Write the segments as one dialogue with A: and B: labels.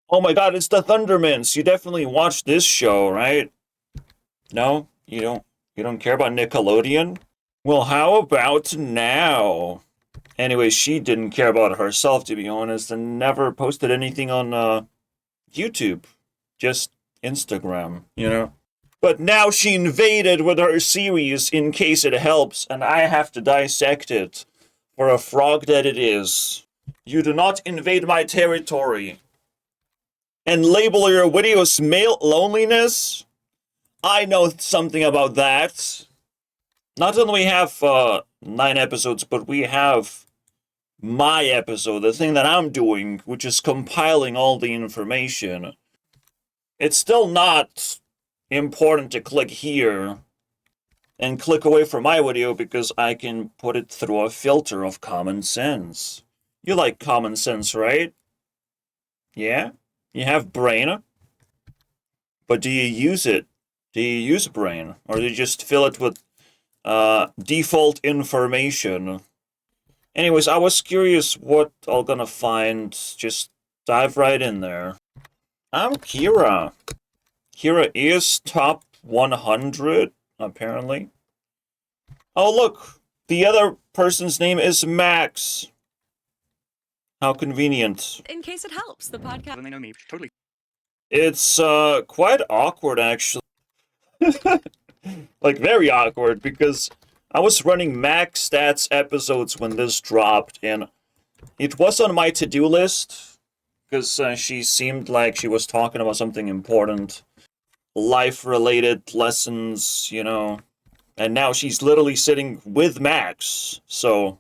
A: Oh my god, it's the Thundermans. You definitely watched this show, right? No? You don't care about Nickelodeon? Well, how about now? Anyway, she didn't care about herself, to be honest, and never posted anything on YouTube. Just Instagram. But now she invaded with her series in case it helps, and I have to dissect it for a frog that it is. You do not invade my territory. And label your videos male loneliness? I know something about that. Not only we have 9 episodes, but we have my episode, the thing that I'm doing, which is compiling all the information. It's still not important to click here and click away from my video because I can put it through a filter of common sense. You like common sense, right? Yeah? You have brain, but do you use it? Do you use brain? Or do you just fill it with default information? Anyways, I was curious what I'm gonna find. Just dive right in there. I'm Kira. Kira is top 100, apparently. Oh, look! The other person's name is Max. How convenient.
B: In case it helps, the podcast.
C: Then they know me. Totally.
A: It's quite awkward, actually. Like, very awkward, because I was running max stats episodes when this dropped, and it was on my to-do list, because she seemed like she was talking about something important. Life-related lessons. And now she's literally sitting with Max, so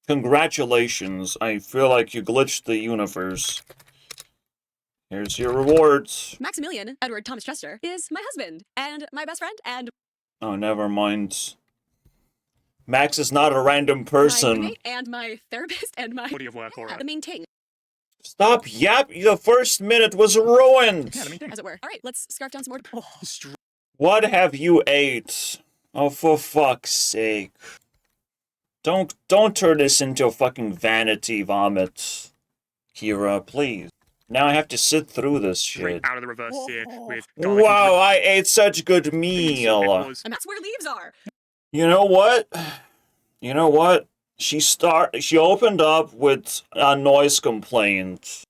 A: congratulations. I feel like you glitched the universe. Here's your rewards.
B: Maximilian Edward Thomas Chester is my husband and my best friend and
A: Oh, never mind. Max is not a random
B: my
A: person.
B: roommate and my therapist and my
C: Body of work, alright.
B: the main thing,
A: Stop yapping. The first minute was ruined.
C: Yeah, the main thing.
B: as it were. All right, let's scarf down some more.
C: Oh, str-
A: What have you ate? Oh, for fuck's sake. Don't turn this into a fucking vanity vomit, Kira, please. Now I have to sit through this
C: straight
A: shit.
C: out of the reverse here with garlic
A: Wow, I ate such good
C: and
A: meal.
C: it was
B: And that's where leaves are.
A: You know what? You know what? She opened up with a noise complaint.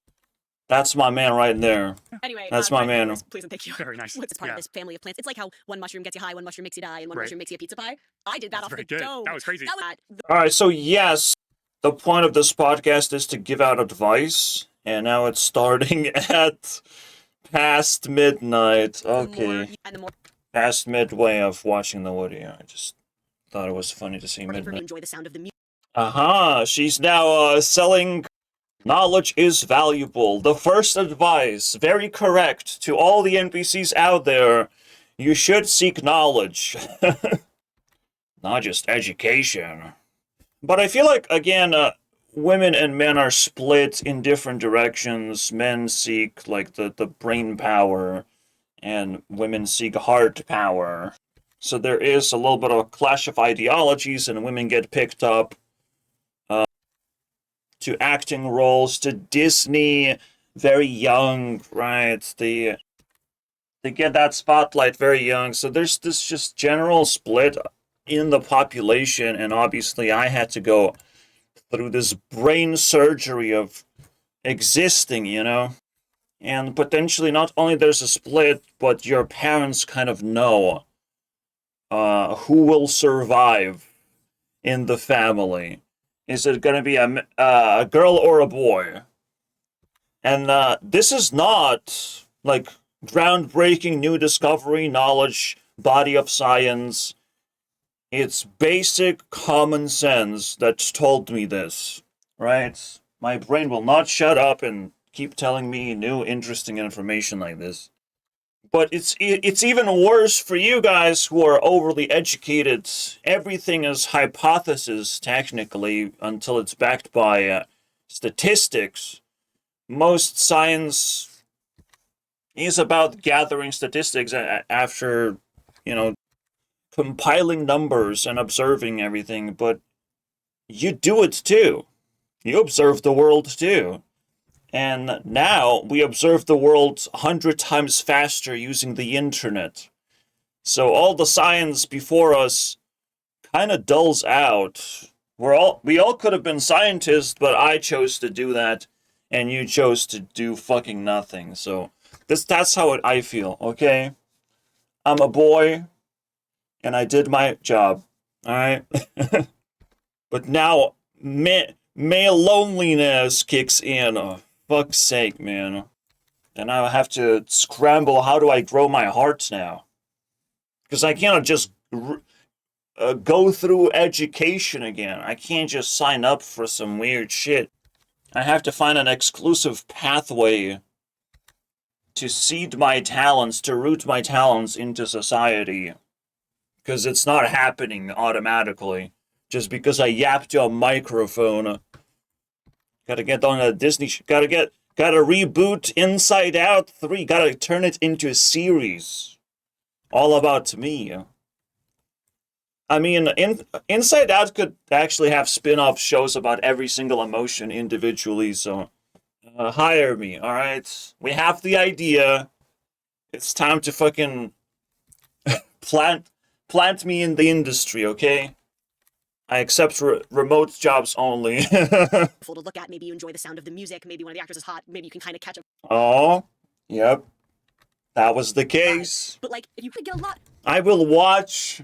A: That's my man right there.
B: Anyway,
A: That's my man.
B: Please and thank you.
C: very nice.
B: What's part
C: Yeah.
B: of this family of plants? It's like how one mushroom gets you high, one mushroom makes you die, and one
C: Right.
B: mushroom makes you a pizza pie. I did that
C: That's
B: off
C: very
B: the
C: good.
B: dome.
C: That was crazy.
B: That was
A: Alright, so yes, the point of this podcast is to give out advice, and now it's starting at past midnight.
B: the more,
A: Okay,
B: and the more
A: past midway of watching the video. I just thought it was funny to see
B: for me,
A: midnight.
B: enjoy the sound of the music.
A: Aha, she's now selling knowledge is valuable. The first advice, very correct to all the NPCs out there. You should seek knowledge. Not just education. But I feel like, again, women and men are split in different directions. Men seek, like, the brain power, and women seek heart power. So there is a little bit of a clash of ideologies, and women get picked up to acting roles, to Disney, very young, right? They get that spotlight very young. So there's this just general split in the population, and obviously I had to go through this brain surgery of existing. And potentially not only there's a split, but your parents kind of know who will survive in the family. Is it going to be a girl or a boy? And this is not like groundbreaking new discovery, knowledge, body of science. It's basic common sense that's told me this, right? My brain will not shut up and keep telling me new interesting information like this. But it's even worse for you guys who are overly educated. Everything is hypothesis, technically, until it's backed by statistics. Most science is about gathering statistics after, compiling numbers and observing everything, but you do it too. You observe the world too. And now we observe the world 100 times faster using the internet. So all the science before us kind of dulls out. We all could have been scientists, but I chose to do that, and you chose to do fucking nothing. So that's how I feel, okay? I'm a boy, and I did my job, alright? But now, male loneliness kicks in. Oh, fuck's sake, man. And I have to scramble, how do I grow my heart now? Because I cannot just go through education again. I can't just sign up for some weird shit. I have to find an exclusive pathway to seed my talents, to root my talents into society. Because it's not happening automatically. Just because I yapped to a microphone. Gotta get on a Disney... Gotta reboot Inside Out 3. Gotta turn it into a series. All about me. I mean, Inside Out could actually have spin-off shows about every single emotion individually, so hire me, alright? We have the idea. It's time to fucking plant me in the industry, okay? I accept remote jobs only.
B: Full to look at. Maybe you enjoy the sound of the music. Maybe one of the actors is hot. Maybe you can kind of catch a
A: Oh, yep. That was the case.
B: But like, if you could get a lot.
A: I will watch,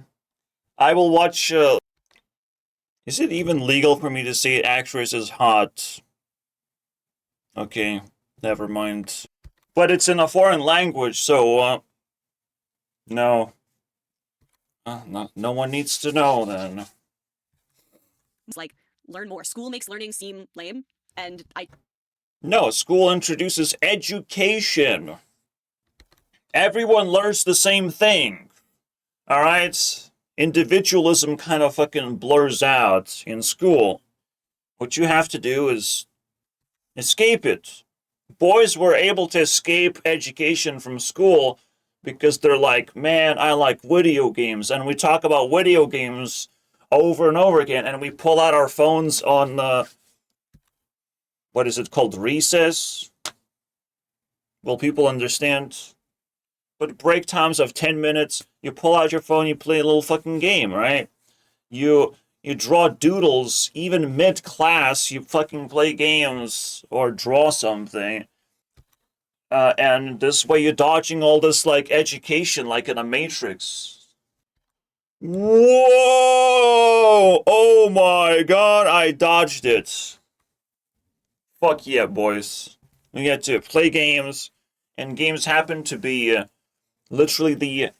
A: is it even legal for me to say actress is hot? Okay, never mind. But it's in a foreign language, so, no. No one needs to know, then.
B: It's like, learn more. School makes learning seem lame, and
A: No, school introduces education. Everyone learns the same thing. Alright? Individualism kind of fucking blurs out in school. What you have to do is escape it. Boys were able to escape education from school because they're like, man, I like video games. And we talk about video games over and over again, and we pull out our phones on, what is it called, recess? Will people understand? But break times of 10 minutes, you pull out your phone, you play a little fucking game, right? You draw doodles, even mid-class, you fucking play games or draw something. And this way you're dodging all this, like, education, like in a Matrix. Whoa! Oh my god, I dodged it. Fuck yeah, boys. We get to play games, and games happen to be literally the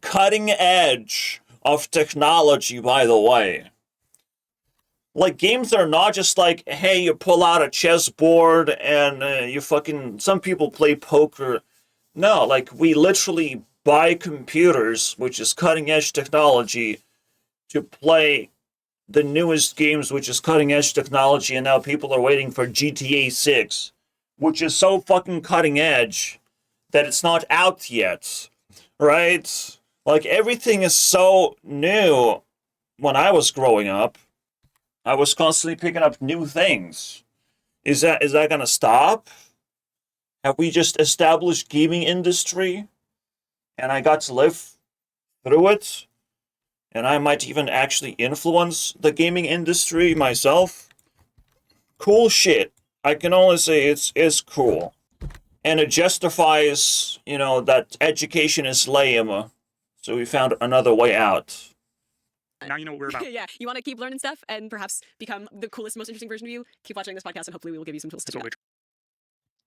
A: cutting edge of technology, by the way. Like, games are not just like, hey, you pull out a chessboard and you fucking... Some people play poker. No, like, we literally buy computers, which is cutting edge technology, to play the newest games, which is cutting edge technology, and now people are waiting for GTA 6, which is so fucking cutting edge that it's not out yet, right? Like, everything is so new. When I was growing up, I was constantly picking up new things. Is that gonna stop? Have we just established gaming industry? And I got to live through it? And I might even actually influence the gaming industry myself? Cool shit. I can only say it's cool. And it justifies, you know, that education is lame. So we found another way out.
C: Now you know what we're about.
B: Yeah, you want to keep learning stuff and perhaps become the coolest, most interesting version of you? Keep watching this podcast, and hopefully we will give you some tools to do
C: Totally.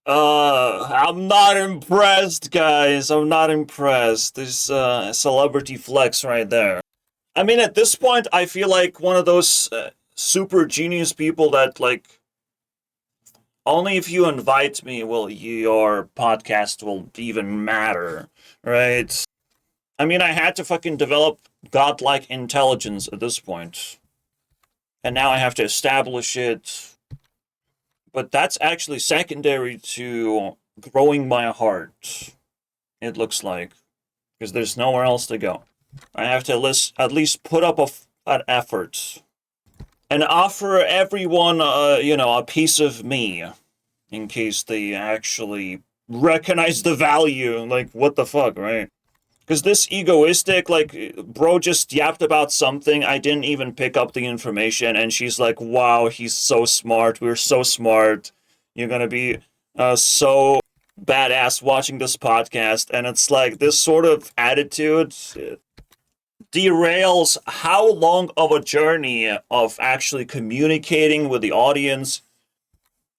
A: I'm not impressed, guys. I'm not impressed. There's a celebrity flex right there. I mean, at this point, I feel like one of those super genius people that, like, only if you invite me will your podcast will even matter, right? I mean, I had to fucking develop godlike intelligence at this point. And now I have to establish it. But that's actually secondary to growing my heart, it looks like. Because there's nowhere else to go. I have to at least put up an effort. And offer everyone, you know, a piece of me. in case they actually recognize the value. Like, what the fuck, right? Because this egoistic, like, bro just yapped about something, I didn't even pick up the information, and she's like, wow, he's so smart, we're so smart, you're gonna be so badass watching this podcast, and it's like, this sort of attitude derails how long of a journey of actually communicating with the audience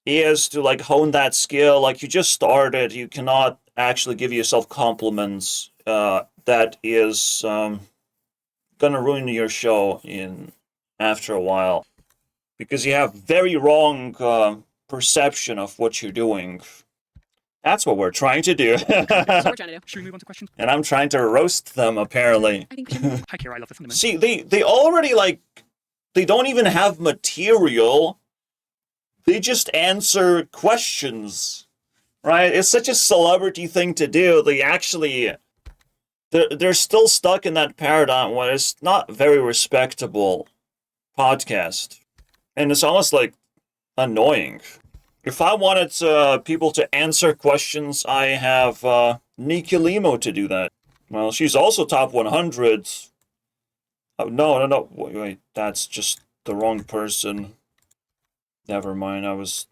A: is to, like, hone that skill. Like, you just started, you cannot actually give yourself compliments. That is gonna ruin your show in after a while, because you have very wrong perception of what you're doing. That's what we're trying to do.
B: That's what we're trying to do.
C: Should we move on to questions?
A: And I'm trying to roast them, apparently.
B: I think we should.
C: Hi, Kira. I love the fundament.
A: See, they already, like, they don't even have material. They just answer questions, right? It's such a celebrity thing to do. They actually, they're still stuck in that paradigm where it's not very respectable podcast. And it's almost, like, annoying. If I wanted people to answer questions, I have Nika Limo to do that. Well, she's also top 100. Oh, no. Wait, that's just the wrong person. Never mind, I was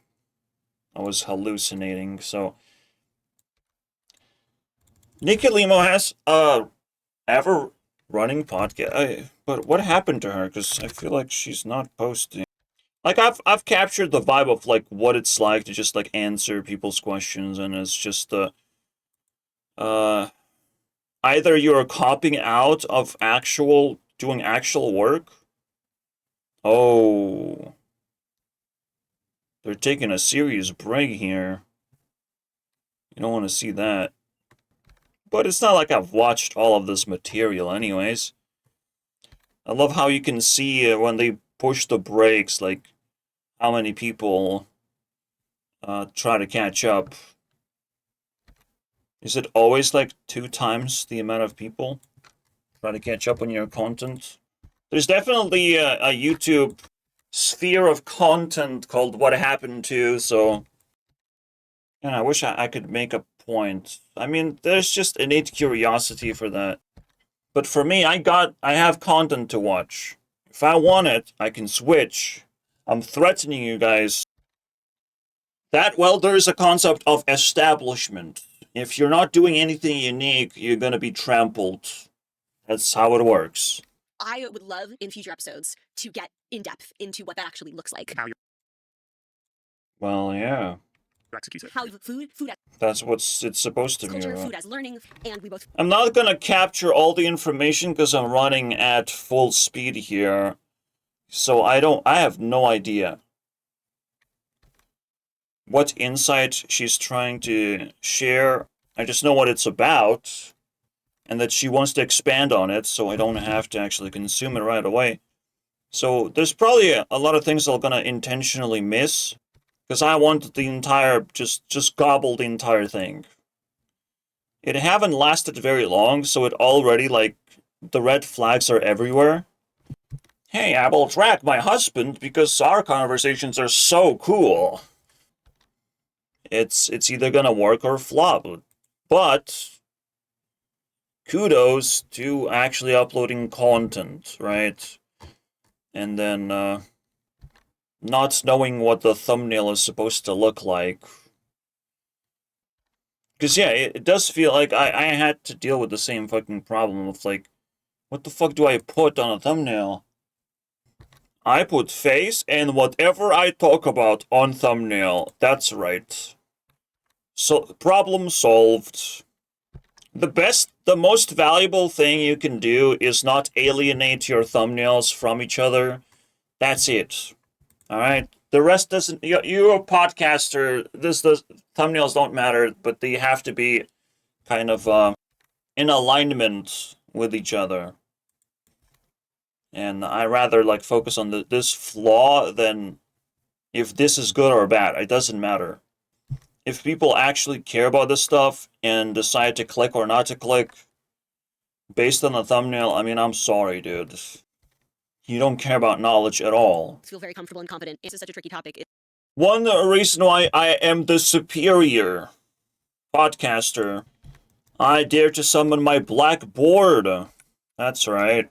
A: hallucinating. So Nika Limo has ever running podcast. But what happened to her? Because I feel like she's not posting. Like, I've captured the vibe of, like, what it's like to just, like, answer people's questions, and it's just either you're copying out of doing actual work. Oh, they're taking a serious break here. You don't want to see that. But it's not like I've watched all of this material anyways. I love how you can see when they push the brakes, like, how many people try to catch up. Is it always, like, 2 times the amount of people try to catch up on your content? There's definitely a YouTube sphere of content called What Happened To, so yeah, I wish I could make a point. I mean, there's just innate curiosity for that. But for me, I have content to watch. If I want it, I can switch. I'm threatening you guys. Well, there's a concept of establishment. If you're not doing anything unique, you're gonna be trampled. That's how it works.
B: I would love in future episodes to get in depth into what that actually looks like.
C: How you
A: Well, yeah.
C: execute it.
B: How food as
A: That's what it's supposed to be
B: culture,
A: about.
B: food as learning, and we both.
A: I'm not gonna capture all the information because I'm running at full speed here. So I have no idea what insight she's trying to share. I just know what it's about, and that she wants to expand on it, so I don't have to actually consume it right away. So there's probably a lot of things I'm gonna intentionally miss, because I want the entire, just gobble the entire thing. It haven't lasted very long, so it already, like, the red flags are everywhere. Hey, I will track my husband because our conversations are so cool. It's either gonna work or flop. But kudos to actually uploading content, right? And then not knowing what the thumbnail is supposed to look like. Because, yeah, it does feel like I had to deal with the same fucking problem of, like, what the fuck do I put on a thumbnail? I put face and whatever I talk about on thumbnail. That's right. So, problem solved. The most valuable thing you can do is not alienate your thumbnails from each other. That's it. Alright? The rest doesn't... You're a podcaster. Thumbnails don't matter, but they have to be kind of in alignment with each other. And I rather, like, focus on this flaw than if this is good or bad. It doesn't matter. If people actually care about this stuff and decide to click or not to click based on the thumbnail, I mean, I'm sorry, dude. You don't care about knowledge at all.
B: Feel very comfortable and confident. This is such a tricky topic.
A: One reason why I am the superior podcaster, I dare to summon my blackboard. That's right.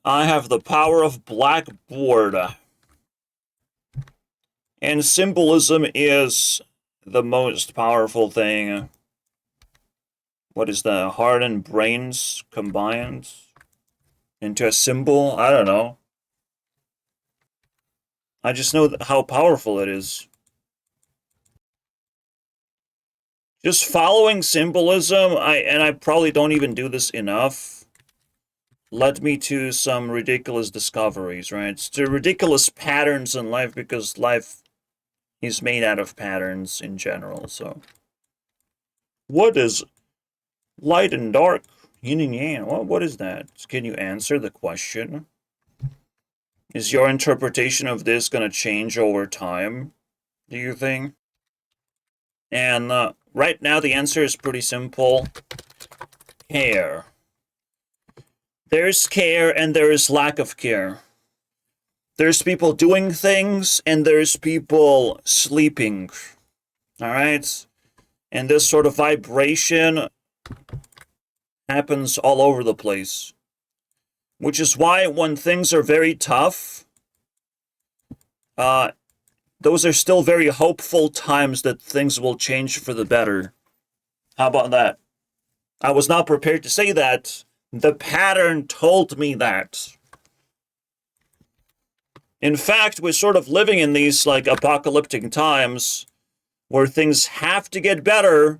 A: I have the power of blackboard. And symbolism is the most powerful thing. What is the heart and brains combined into a symbol? I don't know. I just know how powerful it is. Just following symbolism, I probably don't even do this enough, led me to some ridiculous discoveries, right? It's the ridiculous patterns in life, because life is made out of patterns in general, so. What is light and dark? Yin and yang? What is that? Can you answer the question? Is your interpretation of this gonna change over time, do you think? And right now the answer is pretty simple. Care. There's care and there is lack of care. There's people doing things and there's people sleeping. Alright? And this sort of vibration happens all over the place. Which is why when things are very tough, those are still very hopeful times that things will change for the better. How about that? I was not prepared to say that. The pattern told me that. In fact, we're sort of living in these, like, apocalyptic times where things have to get better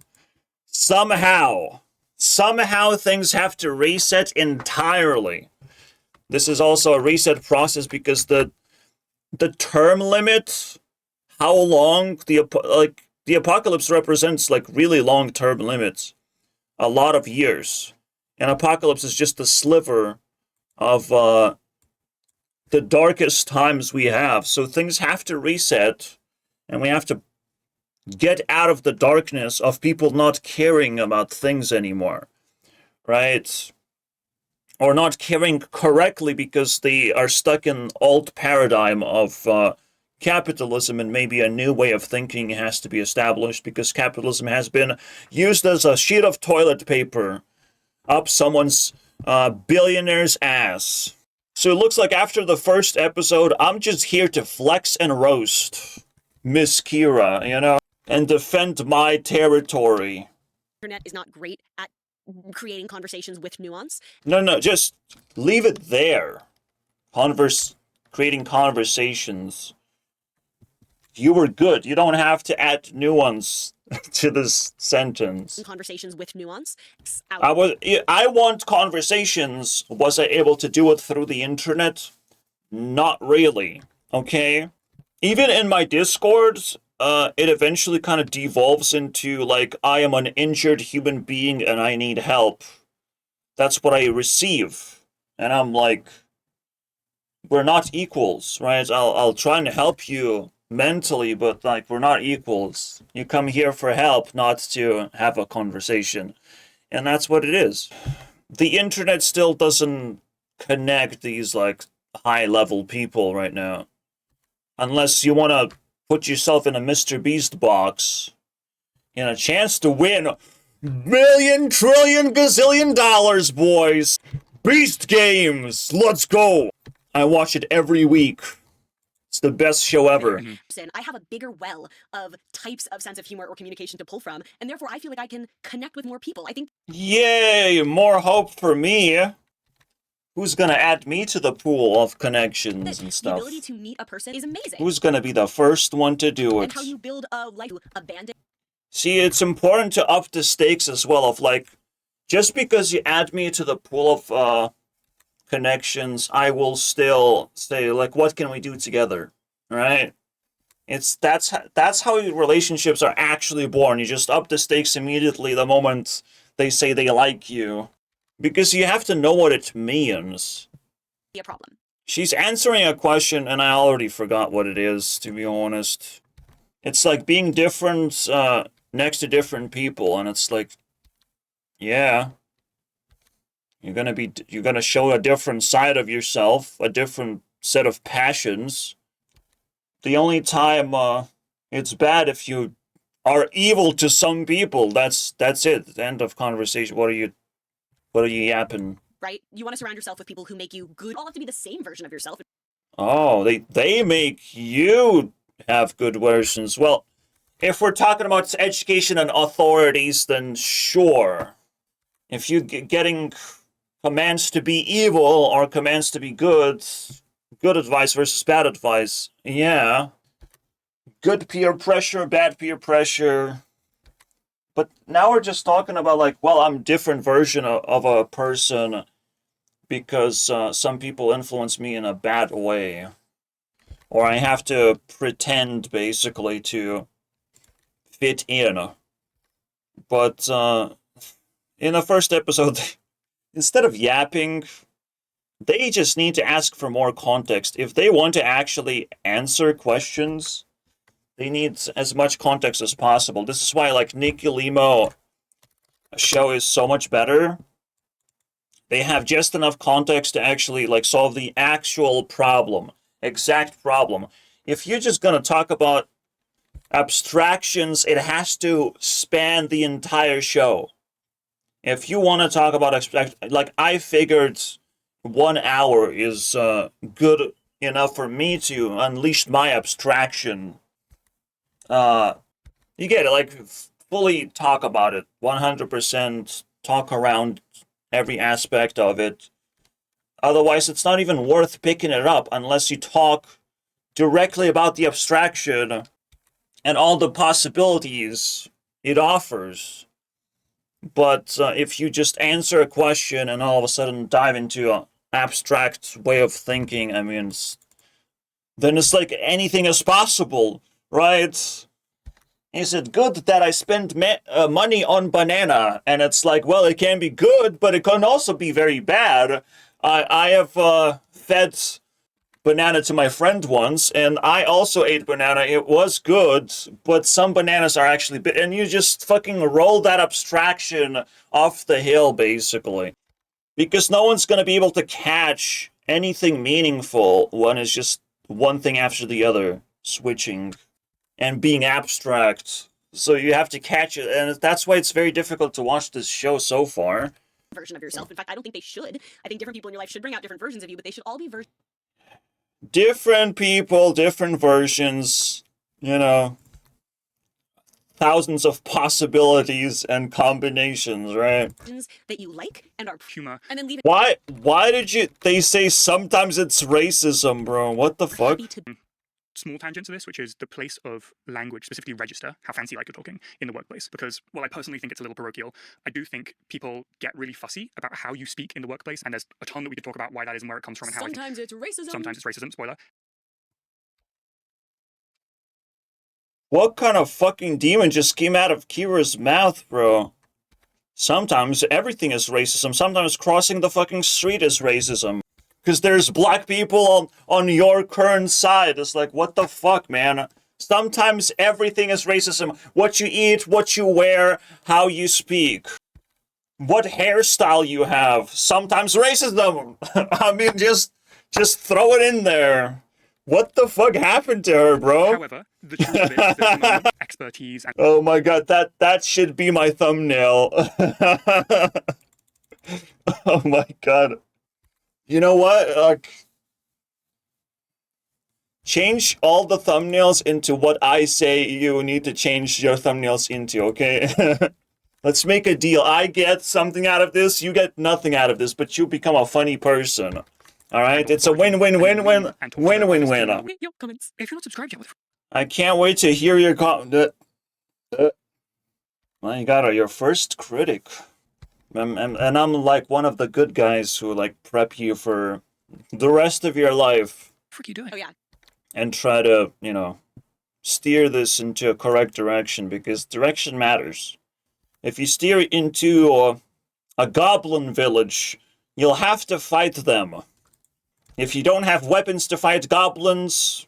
A: somehow. Somehow things have to reset entirely. This is also a reset process because the term limit, how long the apocalypse represents, like, really long-term limits, a lot of years. And apocalypse is just a sliver of the darkest times we have. So things have to reset, and we have to get out of the darkness of people not caring about things anymore, right? Or not caring correctly because they are stuck in old paradigm of capitalism, and maybe a new way of thinking has to be established because capitalism has been used as a sheet of toilet paper up someone's billionaire's ass. So it looks like after the first episode, I'm just here to flex and roast Miss Kira, you know, and defend my territory.
B: Internet is not great at creating conversations with nuance.
A: No, just leave it there. Creating conversations. You were good. You don't have to add nuance to this sentence.
B: Conversations with nuance.
A: I want conversations. Was I able to do it through the internet? Not really. Okay? Even in my Discords, it eventually kind of devolves into, like, I am an injured human being and I need help. That's what I receive. And I'm like, we're not equals, right? I'll try and help you mentally, but, like, we're not equals. You come here for help, not to have a conversation. And that's what it is. The internet still doesn't connect these, like, high-level people right now. Unless you want to put yourself in a Mr. Beast box and a chance to win million, trillion, gazillion dollars, boys. Beast Games, let's go. I watch it every week. It's the best show ever.
B: I have a bigger well of types of sense of humor or communication to pull from, and therefore I feel like I can connect with more people. I think.
A: Yay, more hope for me. Who's gonna add me to the pool of connections and stuff?
B: The ability to meet a person is amazing.
A: Who's gonna be the first one to do it?
B: And how you build a life to abandon.
A: See, it's important to up the stakes as well, of, like, just because you add me to the pool of connections, I will still say, like, what can we do together, right? That's how relationships are actually born. You just up the stakes immediately the moment they say they like you, because you have to know what it means.
B: Be a problem.
A: She's answering a question and I already forgot what it is, to be honest. It's like being different next to different people, and it's like, yeah, you're gonna show a different side of yourself, a different set of passions. the only time it's bad if you are evil to some people. That's it. End of conversation. What are you yapping?
B: Right? You want to surround yourself with people who make you good. All have to be the same version of yourself.
A: Oh, they make you have good versions. Well, if we're talking about education and authorities, then sure. If you getting commands to be evil or commands to be good, good advice versus bad advice, yeah. Good peer pressure, bad peer pressure. But now we're just talking about like, well, I'm a different version of a person because some people influence me in a bad way. Or I have to pretend, basically, to fit in. But in the first episode, instead of yapping, they just need to ask for more context. If they want to actually answer questions, they need as much context as possible. This is why, like, Nikki Limo show is so much better. They have just enough context to actually, like, solve the actual problem. Exact problem. If you're just gonna talk about abstractions, it has to span the entire show. If you want to talk about like, I figured 1 hour is good enough for me to unleash my abstraction. You get it, like, fully talk about it, 100% talk around every aspect of it. Otherwise, it's not even worth picking it up unless you talk directly about the abstraction and all the possibilities it offers. But if you just answer a question and all of a sudden dive into an abstract way of thinking, I mean, then it's like anything is possible, right? Is it good that I spend money on banana? And it's like, well, it can be good, but it can also be very bad. I have fed banana to my friend once, and I also ate banana. It was good, but some bananas are actually bit, and you just fucking roll that abstraction off the hill, basically. Because no one's gonna be able to catch anything meaningful when it's just one thing after the other, switching and being abstract. So you have to catch it, and that's why it's very difficult to watch this show so far.
B: Version of yourself. In fact, I don't think they should. I think different people in your life should bring out different versions of you, but they should all be
A: Different people, different versions, you know, thousands of possibilities and combinations, right?
B: versions that you like and are
C: Humor.
B: and then leave it
A: Why did they say sometimes it's racism, bro? What the fuck?
B: happy to
C: Small tangent to this, which is the place of language, specifically register, how fancy like you're talking in the workplace. Because while I personally think it's a little parochial, I do think people get really fussy about how you speak in the workplace, and there's a ton that we could talk about why that is and where it comes from and how
B: sometimes it's racism.
C: sometimes it's racism, spoiler.
A: What kind of fucking demon just came out of Kira's mouth, bro? Sometimes everything is racism. Sometimes crossing the fucking street is racism. Because there's black people on your current side. It's like, what the fuck, man? Sometimes everything is racism. What you eat, what you wear, how you speak. What hairstyle you have. Sometimes racism. I mean, just throw it in there. What the fuck happened to her, bro?
C: However, the truth of it is that expertise and
A: Oh my god, that should be my thumbnail. Oh my god. You know what? Change all the thumbnails into what I say you need to change your thumbnails into, okay? Let's make a deal. I get something out of this, you get nothing out of this, but you become a funny person. Alright? It's a win-win-win-win. Win-win-win.
B: Your comments.
C: if you're not subscribed yet,
A: I can't wait to hear your my god, your first critic. And I'm like one of the good guys who like prep you for the rest of your life
C: what the frick are you doing?
B: Oh yeah.
A: and try to, you know, steer this into a correct direction because direction matters. If you steer into a goblin village, you'll have to fight them. If you don't have weapons to fight goblins,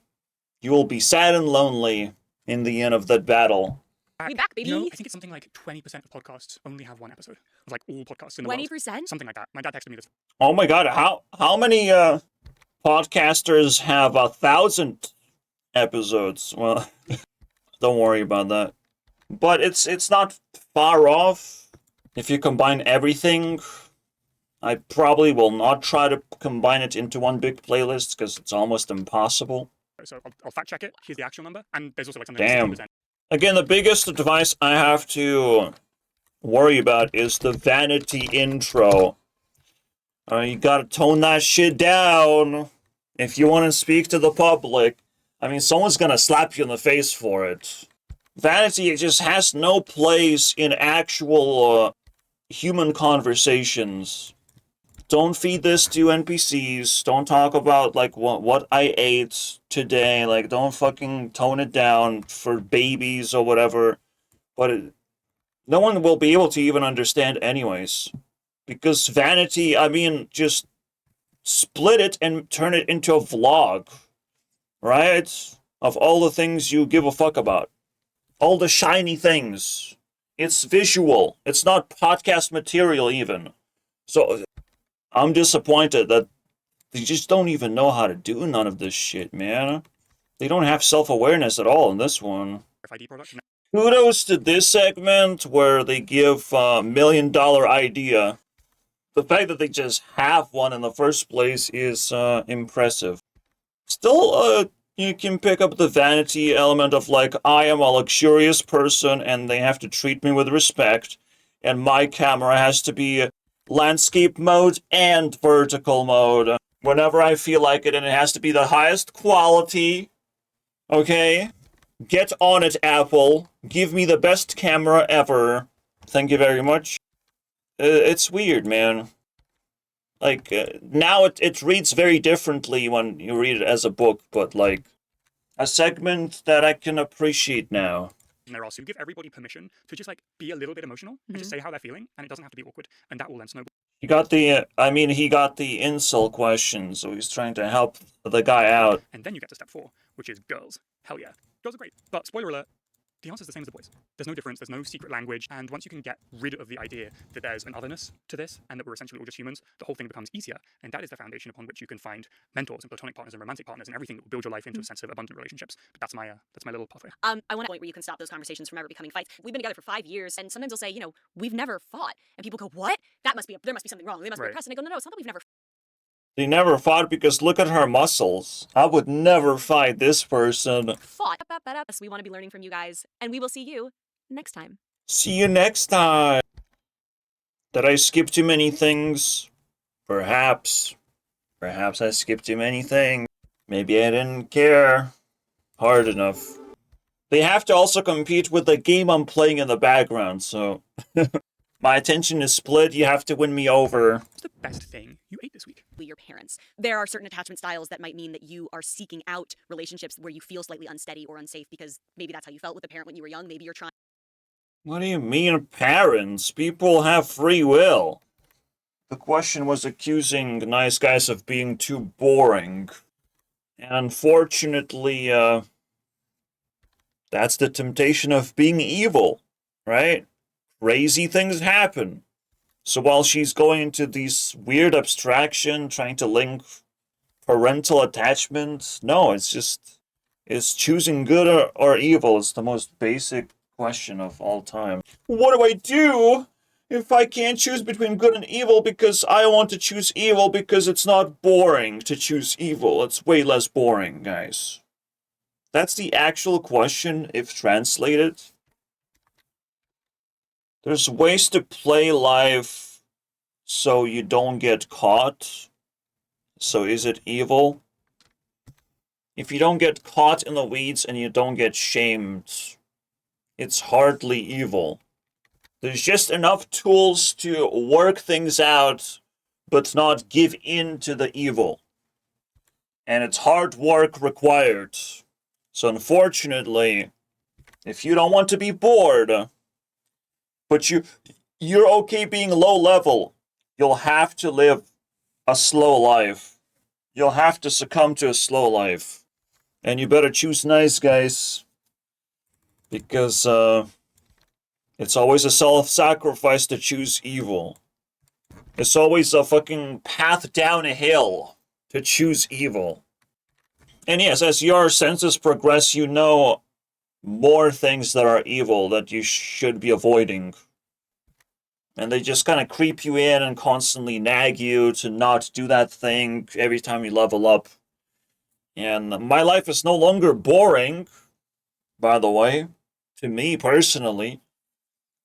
A: you will be sad and lonely in the end of that battle.
B: We back, baby.
C: You know, I think it's something like 20% of podcasts only have one episode. Of like all podcasts in the world.
B: 20%?
C: Something like that. My dad texted me this.
A: Oh my god, how many podcasters have 1,000 episodes. Well, don't worry about that. But it's not far off. If you combine everything, I probably will not try to combine it into one big playlist because it's almost impossible.
C: So I'll fact check it. Here's the actual number, and there's also like something
A: Damn.
C: like 16%.
A: Again, the biggest advice I have to worry about is the Vanity intro. You gotta tone that shit down if you want to speak to the public. I mean, someone's gonna slap you in the face for it. Vanity just has no place in actual human conversations. Don't feed this to NPCs. Don't talk about, like, what I ate today. Like, don't fucking tone it down for babies or whatever. But no one will be able to even understand anyways. Because Vanity, I mean, just split it and turn it into a vlog. Right? Of all the things you give a fuck about. All the shiny things. It's visual. It's not podcast material even. So I'm disappointed that they just don't even know how to do none of this shit, man. They don't have self-awareness at all in this one.
C: RFID product.
A: Kudos to this segment where they give a $1 million idea. The fact that they just have one in the first place is impressive. Still, you can pick up the vanity element of, like, I am a luxurious person and they have to treat me with respect, and my camera has to be landscape mode and vertical mode whenever I feel like it, and it has to be the highest quality. Okay? Get on it, Apple. Give me the best camera ever. Thank you very much. It's weird, man. Like, now it reads very differently when you read it as a book, but, like, a segment that I can appreciate now.
C: And they're also give everybody permission to just, like, be a little bit emotional and just say how they're feeling, and it doesn't have to be awkward, and that will then snowball.
A: He got the insult question, so he's trying to help the guy out.
C: And then you get to step 4, which is girls. Hell yeah. Girls are great. But spoiler alert, the answer's the same as the boys. There's no difference, there's no secret language, and once you can get rid of the idea that there's an otherness to this, and that we're essentially all just humans, the whole thing becomes easier, and that is the foundation upon which you can find mentors and platonic partners and romantic partners and everything that will build your life into a sense of abundant relationships. But that's my little pathway.
B: I want a point where you can stop those conversations from ever becoming fights. We've been together for 5 years, and sometimes they'll say, we've never fought, and people go, what? There must be something wrong. They must be oppressed. And I go, no, it's not that we've never.
A: They never fought because look at her muscles. I would never fight this person.
B: Fought. So we want to be learning from you guys, and we will see you next time.
A: See you next time. Did I skip too many things? Perhaps. Perhaps I skipped too many things. Maybe I didn't care hard enough. They have to also compete with the game I'm playing in the background, so my attention is split. You have to win me over.
C: What's the best thing you ate this week?
B: Your parents. There are certain attachment styles that might mean that you are seeking out relationships where you feel slightly unsteady or unsafe because maybe that's how you felt with a parent when you were young. Maybe you're trying.
A: What do you mean, parents? People have free will. The question was accusing nice guys of being too boring. And unfortunately, that's the temptation of being evil, right? Crazy things happen. So while she's going into these weird abstraction, trying to link parental attachment, no, it's choosing good or evil. It's the most basic question of all time. What do I do if I can't choose between good and evil because I want to choose evil because it's not boring to choose evil? It's way less boring, guys. That's the actual question if translated. There's ways to play life so you don't get caught. So is it evil? If you don't get caught in the weeds and you don't get shamed, it's hardly evil. There's just enough tools to work things out, but not give in to the evil. And it's hard work required. So unfortunately, if you don't want to be bored, but you're okay being low level, you'll have to live a slow life. You'll have to succumb to a slow life. And you better choose nice, guys. Because it's always a self-sacrifice to choose evil. It's always a fucking path down a hill to choose evil. And yes, as your senses progress, you know more things that are evil that you should be avoiding. And they just kind of creep you in and constantly nag you to not do that thing every time you level up. And my life is no longer boring, by the way, to me personally.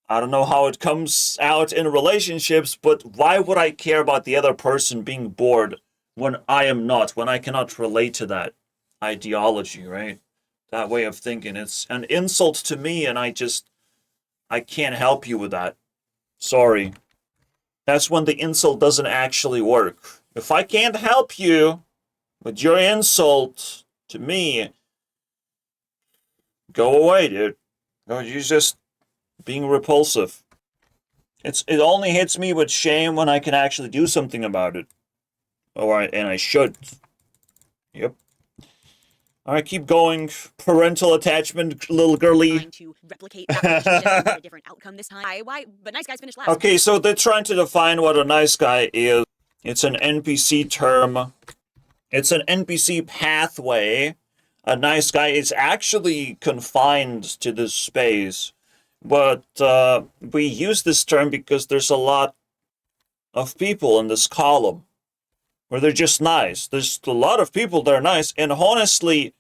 A: I don't know how it comes out in relationships, but why would I care about the other person being bored when I am not, when I cannot relate to that ideology, right? That way of thinking. It's an insult to me, and I can't help you with that. Sorry. That's when the insult doesn't actually work. If I can't help you with your insult to me, go away, dude. No, you're just being repulsive. It only hits me with shame when I can actually do something about it. And I should. Yep. Alright, keep going. Parental attachment, little girly.
B: Trying to replicate that relationship and get a different outcome this time. Why? But nice guys finish last.
A: Okay, so they're trying to define what a nice guy is. It's an NPC term. It's an NPC pathway. A nice guy is actually confined to this space. But we use this term because there's a lot of people in this column where they're just nice. There's a lot of people that are nice, and honestly,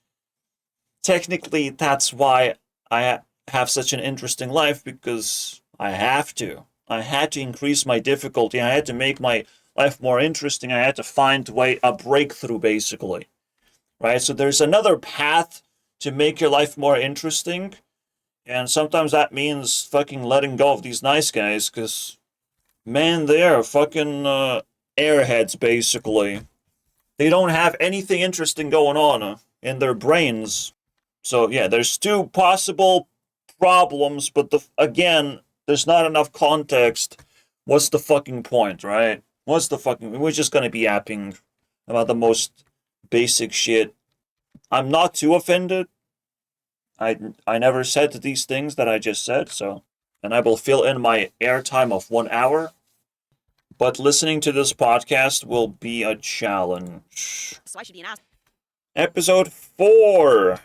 A: technically, that's why I have such an interesting life, because I have to. I had to increase my difficulty. I had to make my life more interesting. I had to find a breakthrough, basically. Right? So there's another path to make your life more interesting. And sometimes that means fucking letting go of these nice guys, because, man, they're fucking airheads, basically. They don't have anything interesting going on in their brains. So, yeah, there's two possible problems, but again, there's not enough context. What's the fucking point, right? We're just gonna be yapping about the most basic shit. I'm not too offended. I never said these things that I just said, so, and I will fill in my airtime of 1 hour. But listening to this podcast will be a challenge.
B: So I should be an ass.
A: Episode 4.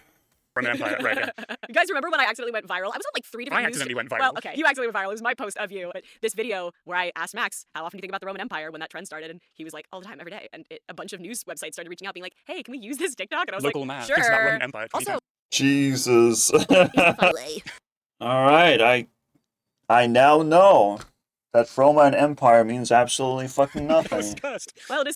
C: Roman Empire, right? Yeah.
B: You guys remember when I accidentally went viral? I was on like 3 different
C: I
B: news.
C: accidentally went viral.
B: Well, okay, you accidentally went viral. It was my post of you. But this video where I asked Max, how often do you think about the Roman Empire when that trend started? And he was like, all the time, every day. And a bunch of news websites started reaching out, being like, hey, can we use this TikTok? And I was
C: Local
B: like,
C: man.
B: sure.
C: Thinks about Roman Empire.
B: Also,
A: Jesus.
B: finally.
A: Alright, I now know that Roman Empire means absolutely fucking
C: That was
A: nothing.
C: cursed.
B: Well, it is.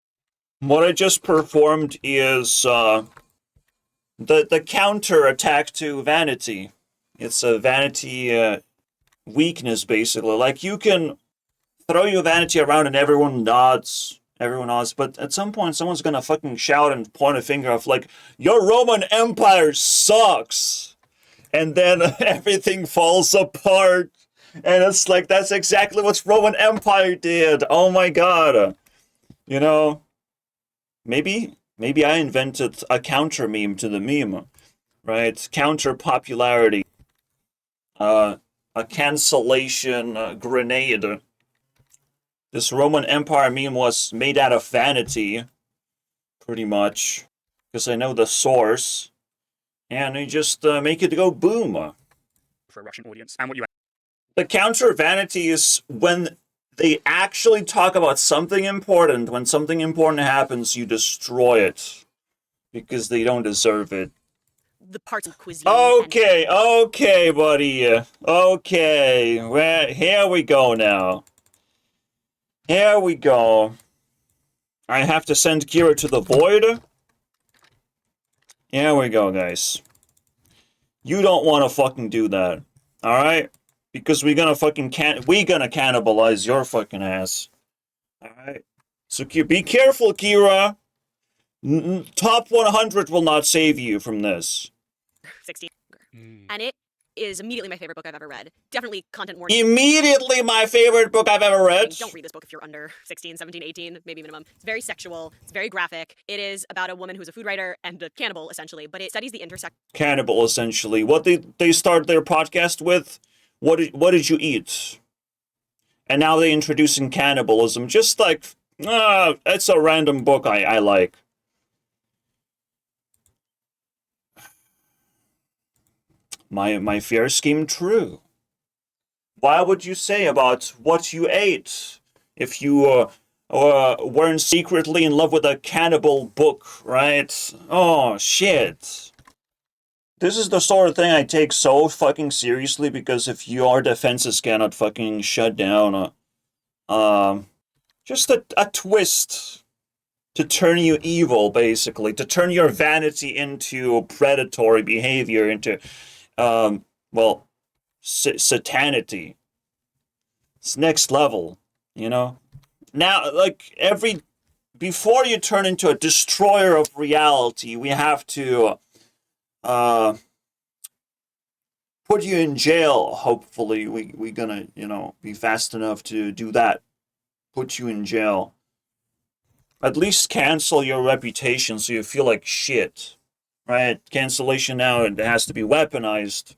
A: What I just performed is the counter attack to Vanity. It's a Vanity weakness, basically. Like, you can throw your Vanity around and everyone nods, but at some point someone's gonna fucking shout and point a finger off, like, your Roman Empire sucks! And then everything falls apart. And it's like, that's exactly what Roman Empire did. Oh my god. You know, maybe I invented a counter meme to the meme, right? Counter popularity. A cancellation grenade. This Roman Empire meme was made out of vanity, pretty much, because I know the source. And you just make it go boom.
C: For a Russian audience. And what you
A: The counter vanity is when they actually talk about something important. When something important happens, you destroy it. Because they don't deserve it.
B: The parts of cuisine.
A: Okay, buddy. Okay, well, here we go now. Here we go. I have to send Kira to the void. Here we go, guys. You don't want to fucking do that. Alright? Because we're gonna cannibalize your fucking ass. Alright? So be careful, Kira. Top 100 will not save you from this.
B: 16. And it is immediately my favorite book I've ever read. Definitely content warning.
A: Immediately my favorite book I've ever
B: I
A: read.
B: mean, don't read this book if you're under 16, 17, 18, maybe minimum. It's very sexual. It's very graphic. It is about a woman who's a food writer and a cannibal, essentially. But it studies the intersection.
A: Cannibal, essentially. What they start their podcast with? What did you eat? And now they're introducing cannibalism. Just like, it's a random book I like. my fears came true. Why would you say about what you ate if you weren't secretly in love with a cannibal book, right? Oh, shit. This is the sort of thing I take so fucking seriously, because if your defenses cannot fucking shut down just a twist to turn you evil, basically, to turn your vanity into predatory behavior, into, well, satanity. It's next level, you know? Now, like, before you turn into a destroyer of reality, we have to, put you in jail. Hopefully, we gonna, be fast enough to do that. Put you in jail. At least cancel your reputation so you feel like shit, right? Cancellation now, it has to be weaponized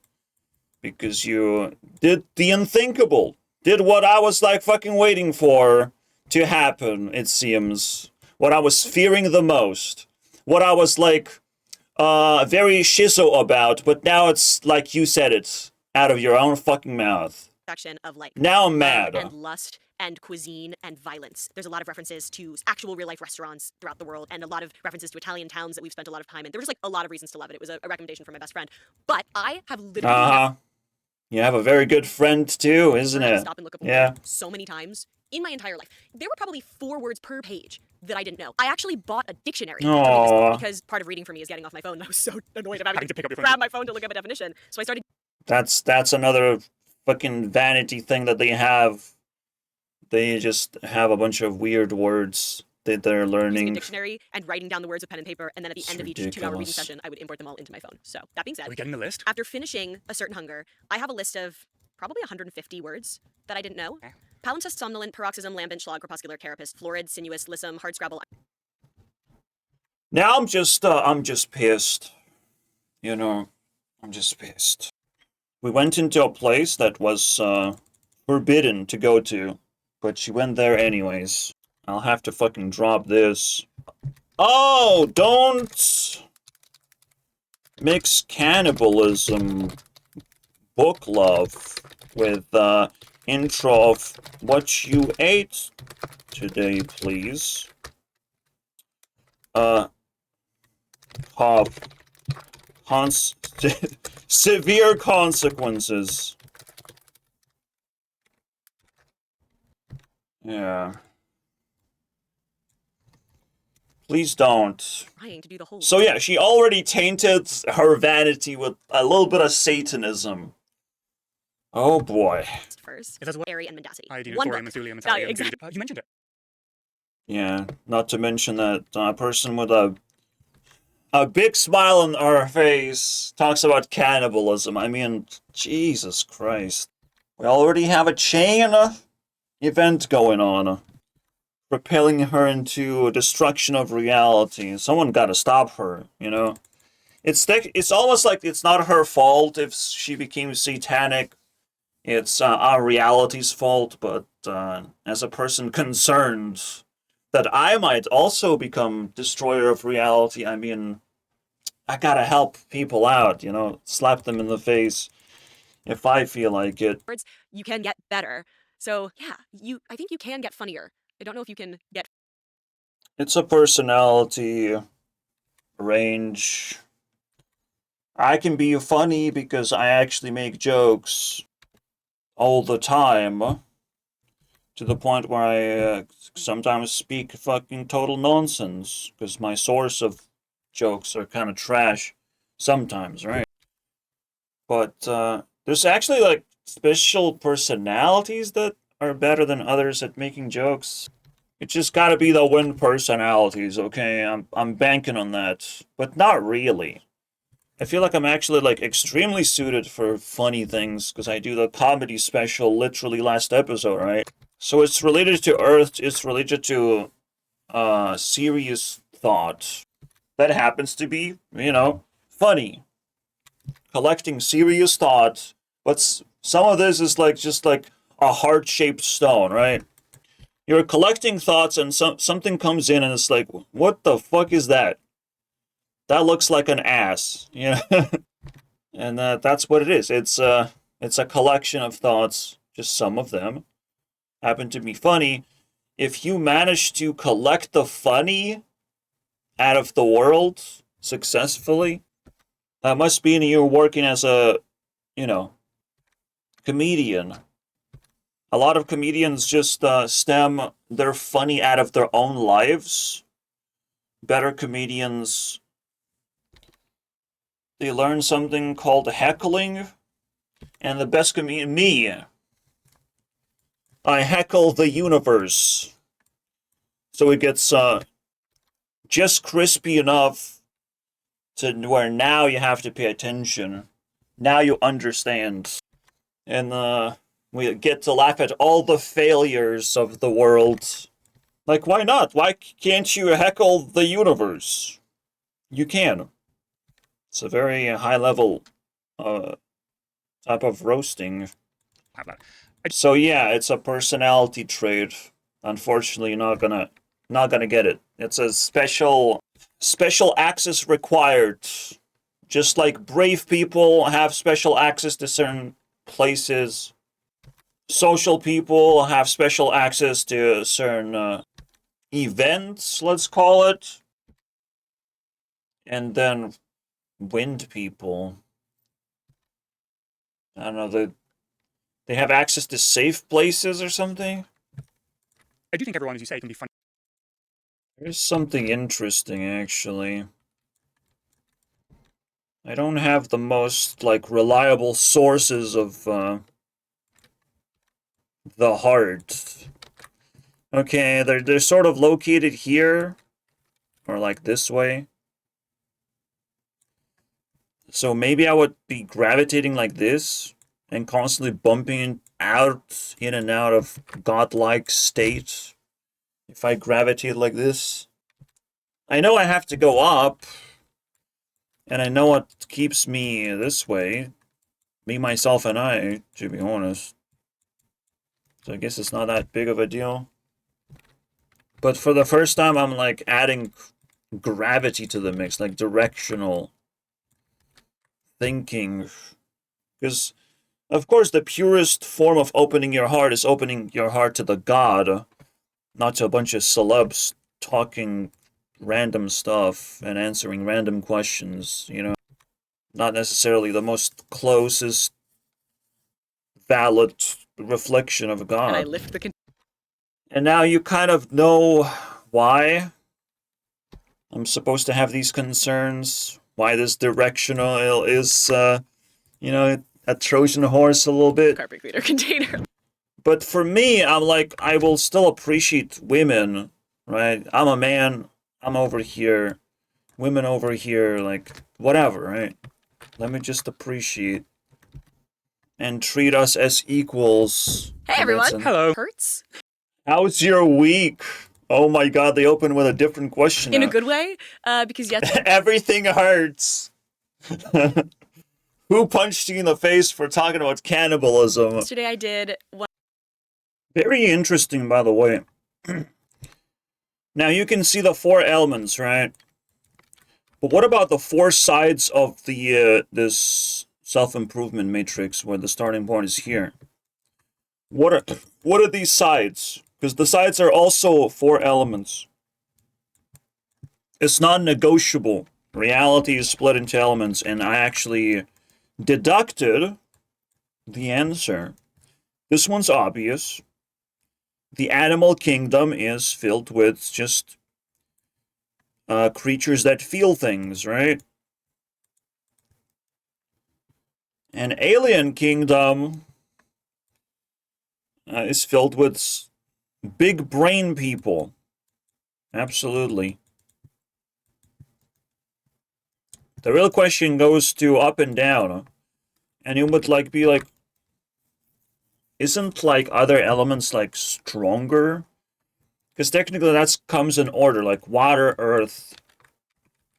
A: because you did the unthinkable. Did what I was like fucking waiting for to happen, it seems. What I was fearing the most. What I was like very shizo about, but now it's like you said it out of your own fucking mouth.
B: Section of like
A: Now I'm mad.
B: and lust and cuisine and violence. There's a lot of references to actual real life restaurants throughout the world and a lot of references to Italian towns that we've spent a lot of time in. There was like a lot of reasons to love it. It was a recommendation from my best friend. But I have literally
A: You have a very good friend too, isn't it?
B: stop and look up a
A: Yeah.
B: word so many times in my entire life. There were probably 4 words per page that I didn't know. I actually bought a dictionary to read this book because part of reading for me is getting off my phone. And I was so annoyed about having
C: to pick up your phone.
B: grab my phone to look up a definition. So I started.
A: That's another fucking vanity thing that they have. They just have a bunch of weird words that they're
B: Using a
A: learning.
B: dictionary and writing down the words with pen and paper, and then at the
A: It's
B: end of each 2-hour reading
A: ridiculous.
B: session, I would import them all into my phone. So that being said,
C: Are we getting the list?
B: after finishing a certain hunger, I have a list of probably 150 words that I didn't know.
C: Okay.
B: Palimpsest, somnolent, paroxysm, lambent, schlag, crepuscular, carapace, florid, sinuous, lissom, hardscrabble.
A: Now I'm just pissed. I'm just pissed. We went into a place that was forbidden to go to, but she went there anyways. I'll have to fucking drop this. Oh, don't mix cannibalism book love with intro of what you ate today, please. Severe consequences. Yeah. Please don't.
B: Trying to do the whole
A: So yeah, she already tainted her vanity with a little bit of Satanism. Oh boy.
B: list first.
C: If there's one,
B: Airy and mendacity.
C: iodine,
B: One
C: thorium,
B: book.
C: thulium,
B: Oh, yeah,
C: thallium,
B: exactly.
C: you mentioned it.
A: Yeah, not to mention that a person with a big smile on her face talks about cannibalism. I mean, Jesus Christ. We already have a chain event going on. Propelling her into destruction of reality. Someone gotta stop her, It's almost like it's not her fault if she became satanic. It's our reality's fault, but as a person concerned that I might also become destroyer of reality, I mean, I gotta help people out, slap them in the face if I feel like it.
B: You can get better. So yeah, I think you can get funnier. I don't know if you can get.
A: It's a personality range. I can be funny because I actually make jokes all the time, to the point where I sometimes speak fucking total nonsense, because my source of jokes are kind of trash sometimes, right? But there's actually like special personalities that are better than others at making jokes. It just gotta be the win personalities, okay? I'm banking on that, but not really. I feel like I'm actually like extremely suited for funny things because I do the comedy special literally last episode, right? So it's related to Earth, it's related to serious thought that happens to be, funny. Collecting serious thought, but some of this is like just like a heart-shaped stone, right? You're collecting thoughts and something comes in and it's like, what the fuck is that? That looks like an ass, And that's what it is. It's a collection of thoughts, just some of them happen to be funny. If you manage to collect the funny out of the world successfully, that must mean you're working as a, comedian. A lot of comedians just stem their funny out of their own lives. Better comedians, they learn something called heckling. And the best comedian, me, I heckle the universe. So it gets just crispy enough to where now you have to pay attention. Now you understand. And we get to laugh at all the failures of the world. Like, why not? Why can't you heckle the universe? You can. It's a very high level type of roasting.
C: Have that.
A: So yeah, it's a personality trait. Unfortunately, you're not gonna get it. It's a special access required. Just like brave people have special access to certain places, social people have special access to certain events, let's call it. And then wind people, I don't know, they have access to safe places or something.
C: I do think everyone, as you say, can be funny.
A: There's something interesting, actually. I don't have the most, reliable sources of, the heart. Okay, they're sort of located here, or this way. So maybe I would be gravitating like this, and constantly bumping out, in and out of godlike state. If I gravitate like this. I know I have to go up, and I know what keeps me this way. Me, myself, and I, to be honest. So I guess it's not that big of a deal. But for the first time, I'm adding gravity to the mix, directional thinking. Because, of course, the purest form of opening your heart is opening your heart to the God, not to a bunch of celebs talking random stuff and answering random questions, Not necessarily the most closest valid reflection of God.
B: And I lift the
A: And now you kind of know why I'm supposed to have these concerns, why this directional is, a Trojan horse a little bit.
B: carpet cleaner container.
A: But for me, I'm I will still appreciate women, right? I'm a man, I'm over here, women over here, whatever, right? Let me just appreciate and treat us as equals.
B: Hey everyone.
C: Hello.
B: Hurts?
A: How's your week? Oh my god, they open with a different question.
B: In a good way? Because yes.
A: Everything hurts. Who punched you in the face for talking about cannibalism?
B: Yesterday I did one.
A: Very interesting, by the way. Now you can see the 4 elements, right? But what about the 4 sides of the this self-improvement matrix where the starting point is here? What are these sides? Because the sides are also 4 elements. It's non-negotiable. Reality is split into elements, and I actually deducted the answer. This one's obvious. The animal kingdom is filled with just creatures that feel things, right? An alien kingdom is filled with big brain people. Absolutely. The real question goes to up and down. And you would be isn't other elements stronger? Because technically that comes in order, water, earth,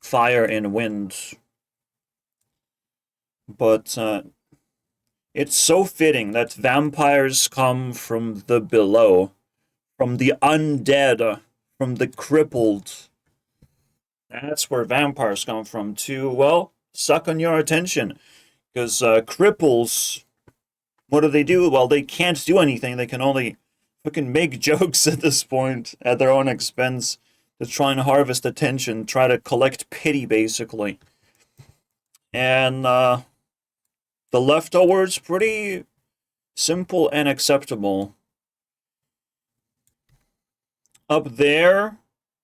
A: fire, and wind. But it's so fitting that vampires come from the below, from the undead, from the crippled. That's where vampires come from to, well, suck on your attention. Because cripples, what do? Well, they can't do anything. They can only fucking make jokes at this point at their own expense to try and harvest attention, try to collect pity, basically. And the leftovers, pretty simple and acceptable. Up there,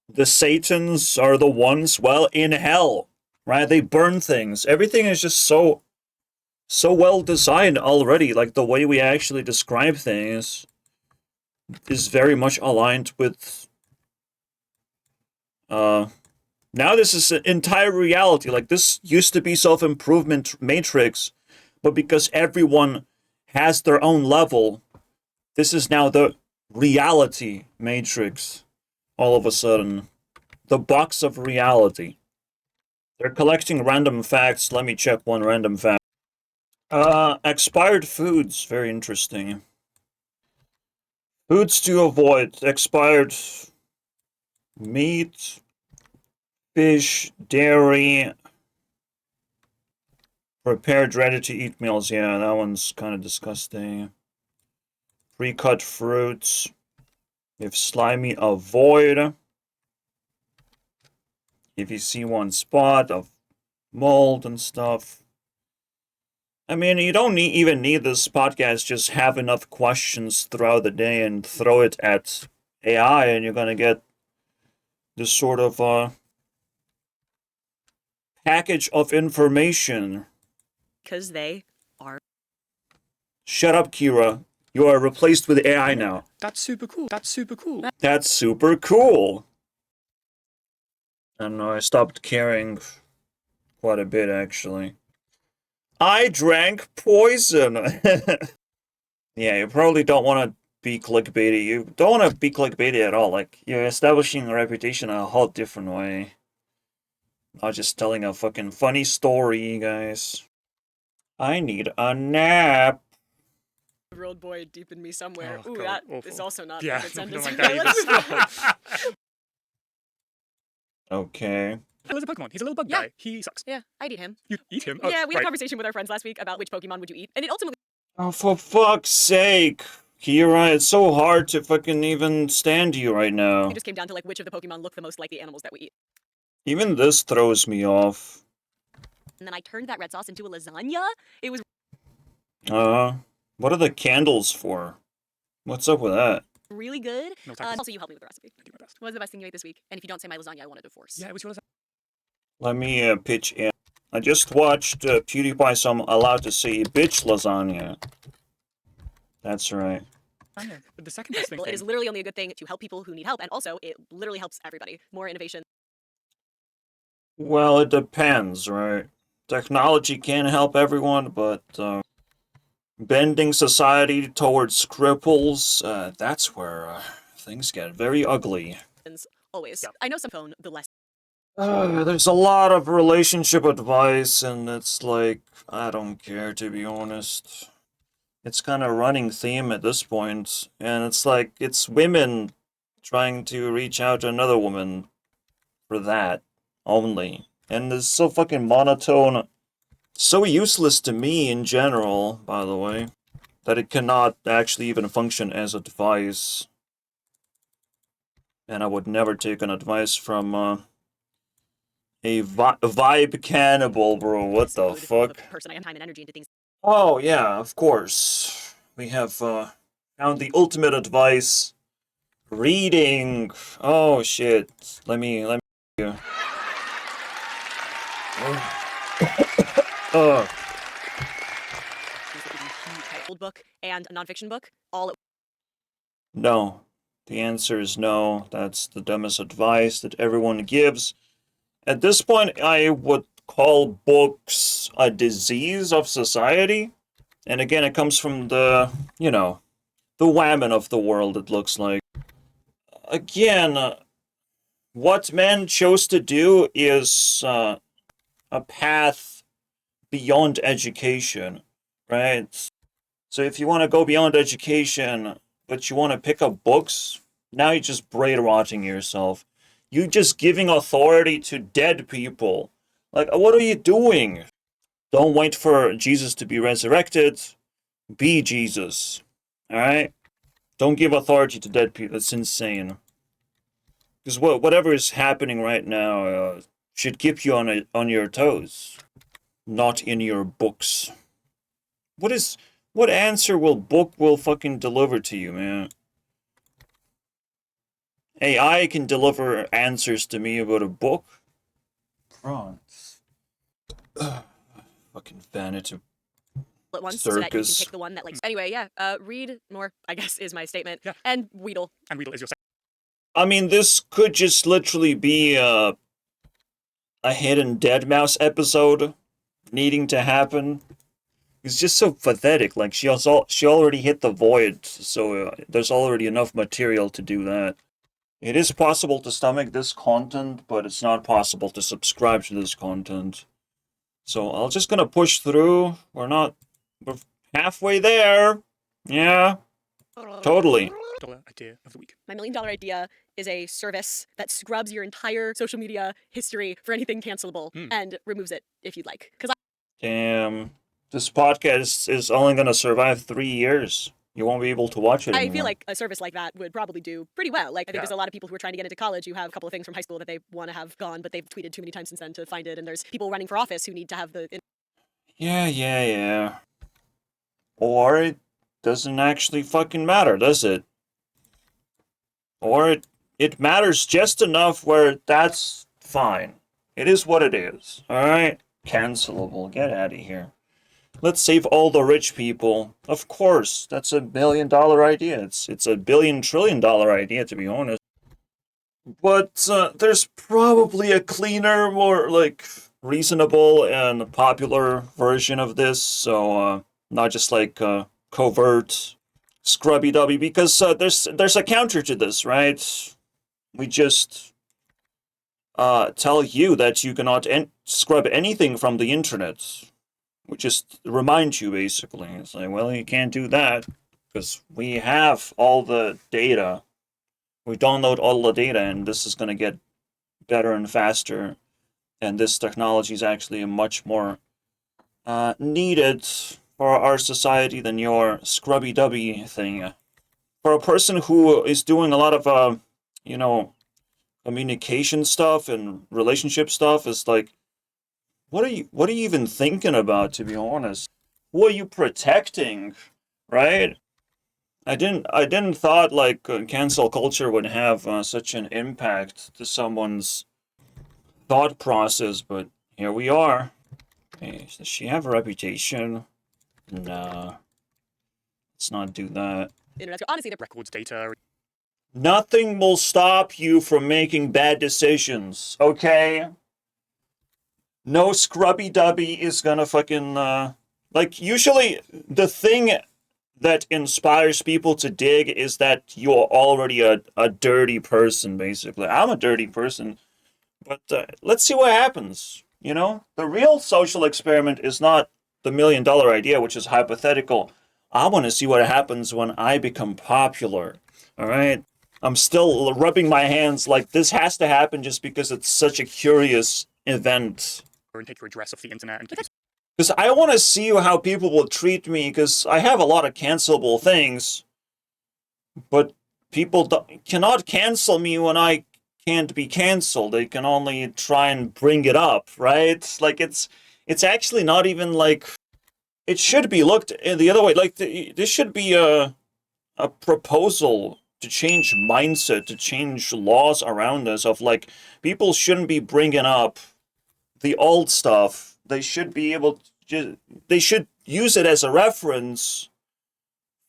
A: the Satans are the ones, well, in hell, right? They burn things. Everything is just so well designed already. Like, the way we actually describe things is very much aligned with now this is an entire reality. Like, this used to be self-improvement matrix, but because everyone has their own level, this is now the reality matrix. All of a sudden, the box of reality. They're collecting random facts. Let me check one random fact. Expired foods, very interesting. Foods to avoid: expired meat, fish, dairy, prepared ready-to-eat meals. Yeah, that one's kind of disgusting. Pre-cut fruits. If slimy, avoid. If you see one spot of mold and stuff. I mean, you don't even need this podcast. Just have enough questions throughout the day and throw it at AI, and you're gonna get this sort of package of information.
B: Because they are.
A: Shut up, Kira. You are replaced with AI now.
C: That's super cool. That's super cool.
A: That's super cool. I don't know, I stopped caring quite a bit, actually. I drank poison. Yeah, you probably don't want to be clickbaity. You don't want to be clickbaity at all. Like, you're establishing a reputation in a whole different way. Not just telling a fucking funny story, guys. I need a nap.
B: Rolled boy deep in me somewhere.
C: Oh,
B: Ooh,
C: God,
B: that
C: awful.
B: is also not
C: Yeah,
B: a good
C: I don't
B: sentence.
C: like that either. Stop.
A: Okay.
C: He was a Pokemon. He's a little bug
B: Yeah.
C: guy. He sucks.
B: Yeah, I'd eat him.
C: You eat him?
B: Yeah, we had a
C: right.
B: conversation with our friends last week about which Pokemon would you eat, and it ultimately
A: Oh, for fuck's sake. Kira, it's so hard to fucking even stand you right now.
B: just came down to like which of the Pokemon look the most like the animals that we eat.
A: Even this throws me off.
B: And then I turned that red sauce into a lasagna. It was
A: What are the candles for? What's up with that?
B: really good.
C: No time.
B: Also, you helped me with the recipe.
C: I do my best.
B: What was the best thing you ate this week? And if you don't say my lasagna, I want a divorce.
C: Yeah, it was yours.
A: Let me pitch in. I just watched PewDiePie, so I'm allowed to say bitch lasagna. That's right.
C: But the second best thing.
B: Well, it is literally only a good thing to help people who need help, and also it literally helps everybody. More innovation.
A: Well, it depends, right? Technology can help everyone, but bending society towards cripples, that's where things get very ugly.
B: Always.
C: Yeah.
B: I know some phone, the less.
A: There's a lot of relationship advice, and it's like, I don't care, to be honest. It's kind of a running theme at this point, and it's like, it's women trying to reach out to another woman for that only. And it's so fucking monotone, so useless to me in general, by the way, that it cannot actually even function as advice. And I would never take an advice from a vibe cannibal, bro. What the fuck?
B: Person I have time and energy into things.
A: Oh, yeah, of course. We have found the ultimate advice. Reading. Oh, shit. Let me. Oh.
B: Old book and a nonfiction book, all at
A: No. The answer is no. That's the dumbest advice that everyone gives. At this point, I would call books a disease of society. And again, it comes from the, the whammon of the world, it looks like. Again, what men chose to do is a path beyond education, right? So if you want to go beyond education, but you want to pick up books, now you're just brain rotting yourself. You're just giving authority to dead people. Like, what are you doing? Don't wait for Jesus to be resurrected. Be Jesus. Alright? Don't give authority to dead people. That's insane. Because whatever is happening right now should keep you on your toes. Not in your books. What answer book will fucking deliver to you, man? AI can deliver answers to me about a book? France. Fucking Vanity.
B: at once so that you can
A: Circus.
B: pick the one that like. Anyway, yeah. Read more, I guess, is my statement.
C: Yeah.
B: And Weedle.
C: And Weedle is your
A: I mean, this could just literally be a hidden Deadmau5 episode needing to happen. It's just so pathetic. Like, she already hit the void, so there's already enough material to do that. It is possible to stomach this content, but it's not possible to subscribe to this content. So I'm just gonna push through. We're halfway there. Yeah, totally.
C: dollar idea of the week.
B: My $1 million idea is a service that scrubs your entire social media history for anything cancelable and removes it if you'd like. Because
A: Damn. This podcast is only gonna survive 3 years. You won't be able to watch it anymore.
B: I feel like a service like that would probably do pretty well. Like, I think there's a lot of people who are trying to get into college who have a couple of things from high school that they want to have gone, but they've tweeted too many times since then to find it. And there's people running for office who need to have the...
A: Yeah. Or it doesn't actually fucking matter, does it? Or it matters just enough where that's fine. It is what it is, alright? Cancelable. Get out of here. Let's save all the rich people. Of course, that's $1 billion idea. It's a $1 trillion idea, to be honest. But there's probably a cleaner, more like reasonable and popular version of this. So not just like covert scrubby-dubby, because there's a counter to this, right? We just tell you that you cannot scrub anything from the internet. We just remind you, basically. It's like, well, you can't do that because we have all the data. We download all the data, and this is going to get better and faster. And this technology is actually much more needed for our society than your scrubby-dubby thing. For a person who is doing a lot of, communication stuff and relationship stuff, is like, what are you even thinking about, to be honest? Who are you protecting, right? I didn't thought like cancel culture would have such an impact to someone's thought process, but here we are. Hey, does she have a reputation? Nah. Let's not do that.
B: internet. Honestly, the
C: Records data.
A: Nothing will stop you from making bad decisions, okay? No scrubby-dubby is gonna fucking, like, usually the thing that inspires people to dig is that you're already a dirty person, basically. I'm a dirty person, but let's see what happens, you know? The real social experiment is not the $1 million idea, which is hypothetical. I want to see what happens when I become popular, all right? I'm still rubbing my hands like this has to happen just because it's such a curious event.
C: And take your address off the internet and keep
A: Because I want to see how people will treat me, because I have a lot of cancelable things, but people cannot cancel me when I can't be canceled. They can only try and bring it up, right? Like, it's actually not even like... It should be looked the other way. Like, this should be a proposal to change mindset, to change laws around us of, like, people shouldn't be bringing up the old stuff. They should be able to they should use it as a reference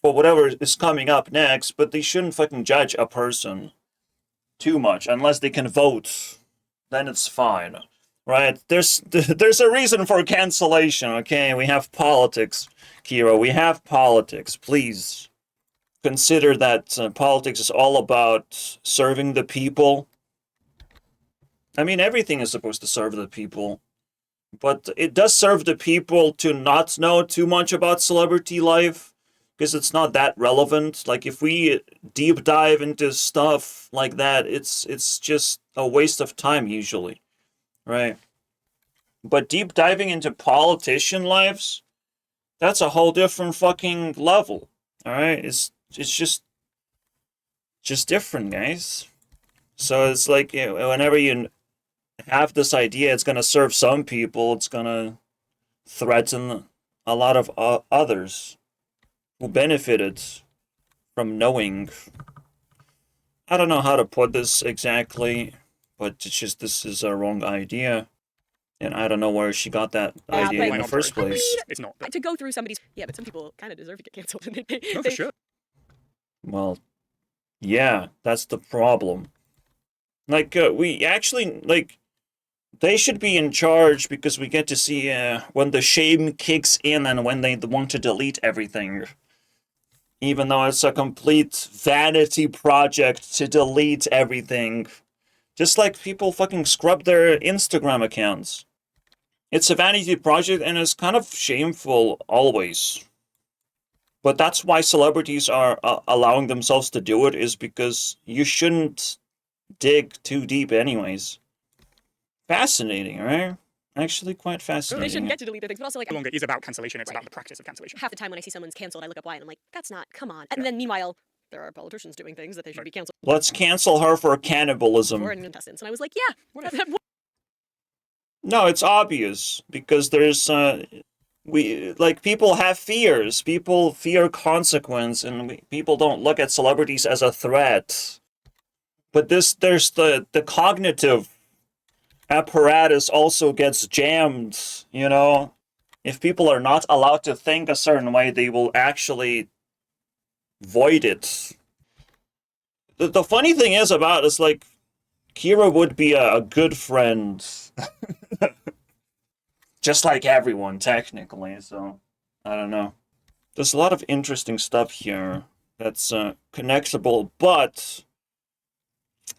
A: for whatever is coming up next, but they shouldn't fucking judge a person too much unless they can vote. Then it's fine, right? There's a reason for cancellation, okay? We have politics, Kira. We have politics. Please consider that politics is all about serving the people. I mean, everything is supposed to serve the people. But it does serve the people to not know too much about celebrity life, because it's not that relevant. Like, if we deep dive into stuff like that, it's just a waste of time, usually. Right? But deep diving into politician lives, that's a whole different fucking level. All right, it's just different, guys. So it's like, you know, whenever you have this idea, it's gonna serve some people, it's gonna threaten a lot of others who benefited from knowing. I don't know how to put this exactly, but it's just this is a wrong idea. And I don't know where she got that idea in the first place.
C: It's not. But
B: To go through somebody's... Yeah, but some people kind of deserve to get canceled.
C: no, for sure.
A: Well, yeah, that's the problem. Like, we actually, like, they should be in charge because we get to see when the shame kicks in and when they want to delete everything. Even though it's a complete vanity project to delete everything. Just like people fucking scrub their Instagram accounts. It's a vanity project and it's kind of shameful always. But that's why celebrities are allowing themselves to do it, is because you shouldn't dig too deep anyways. Fascinating, right? Actually quite fascinating.
B: They shouldn't get to delete their things, but also, like,
C: no longer is about cancellation, it's
B: Right.
C: about the practice of cancellation.
B: half the time when I see someone's canceled, I look up why, and I'm like, that's not, come on. And then meanwhile, there are politicians doing things that they should be canceled
A: Let's cancel her for cannibalism.
B: for, and contestants. And I was like, yeah,
C: What if?
A: No, it's obvious because there's people have fears. People fear consequence, and people don't look at celebrities as a threat. But there's the cognitive apparatus also gets jammed, you know? If people are not allowed to think a certain way, they will actually void it. The funny thing is about is, like, Kira would be a good friend. Just like everyone, technically, so I don't know. There's a lot of interesting stuff here that's connectable, but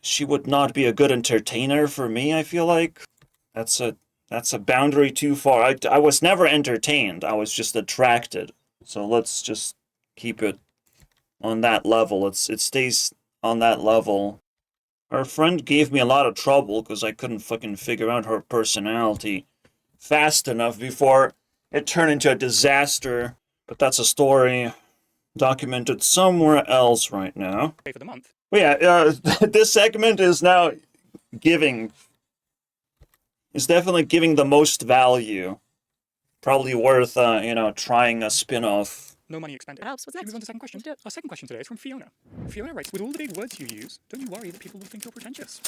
A: she would not be a good entertainer for me, I feel like. That's a boundary too far. I was never entertained, I was just attracted. So let's just keep it on that level. It stays on that level. Our friend gave me a lot of trouble because I couldn't fucking figure out her personality fast enough before it turned into a disaster. But that's a story documented somewhere else right now.
C: For the month.
A: Well, yeah, this segment is now definitely giving the most value. Probably worth, trying a spin-off.
C: No money expended.
B: That helps. What's
C: Should we
B: next?
C: move on to the second question?
B: Let's do it.
C: Our second question today is from Fiona. Fiona writes, with all the big words you use, don't you worry that people will think you're pretentious?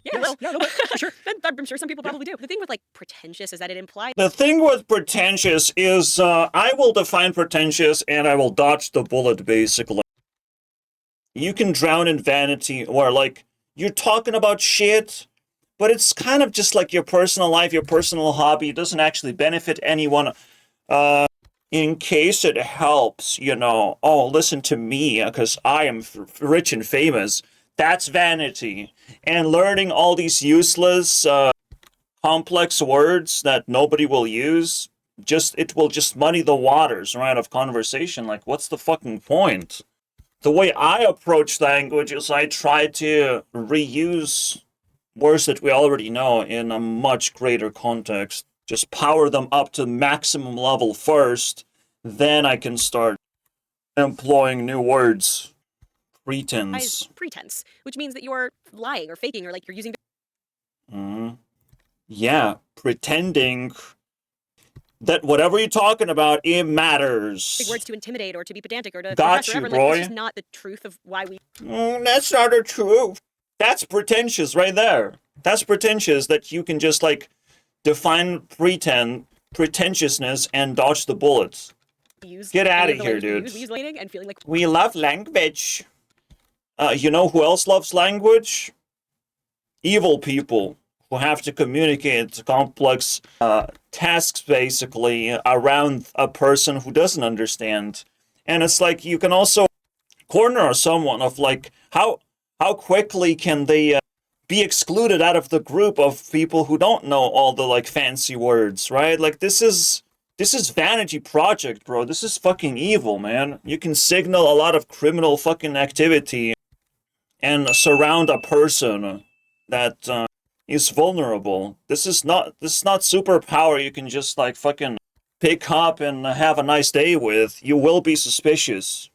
B: Yeah, well,
C: Yeah, a little bit. Sure.
B: I'm sure some people probably do. The thing with, like, pretentious is that it implies
A: The thing with pretentious is, I will define pretentious and I will dodge the bullet, basically. You can drown in vanity, or, like, you're talking about shit, but it's kind of just like your personal life, your personal hobby. It doesn't actually benefit anyone. In case it helps, oh, listen to me, because I am rich and famous. That's vanity. And learning all these useless, complex words that nobody will use, it will just muddy the waters, right, of conversation. Like, what's the fucking point? The way I approach language is I try to reuse words that we already know in a much greater context. Just power them up to maximum level first, then I can start employing new words. Pretense.
B: pretense, which means that you're lying or faking, or, like, you're using
A: Yeah, pretending that whatever you're talking about, it matters.
B: big words to intimidate or to be pedantic or to
A: Got
B: impress or
A: you,
B: whatever. Like,
A: boy.
B: that's just not the truth of why we...
A: That's not the truth. That's pretentious right there. That's pretentious that you can just, like, define pretentiousness and dodge the bullets.
B: use
A: Get
B: any
A: outta
B: of the
A: here,
B: language we
A: dude.
B: use. We use waiting and feeling like
A: We love language. You know who else loves language? Evil people who have to communicate complex tasks, basically, around a person who doesn't understand. And it's like, you can also corner someone of, like, how quickly can they be excluded out of the group of people who don't know all the, like, fancy words, right? Like, this is vanity project, bro. This is fucking evil, man. You can signal a lot of criminal fucking activity and surround a person that is vulnerable. This is not superpower you can just like fucking pick up and have a nice day with. You will be suspicious.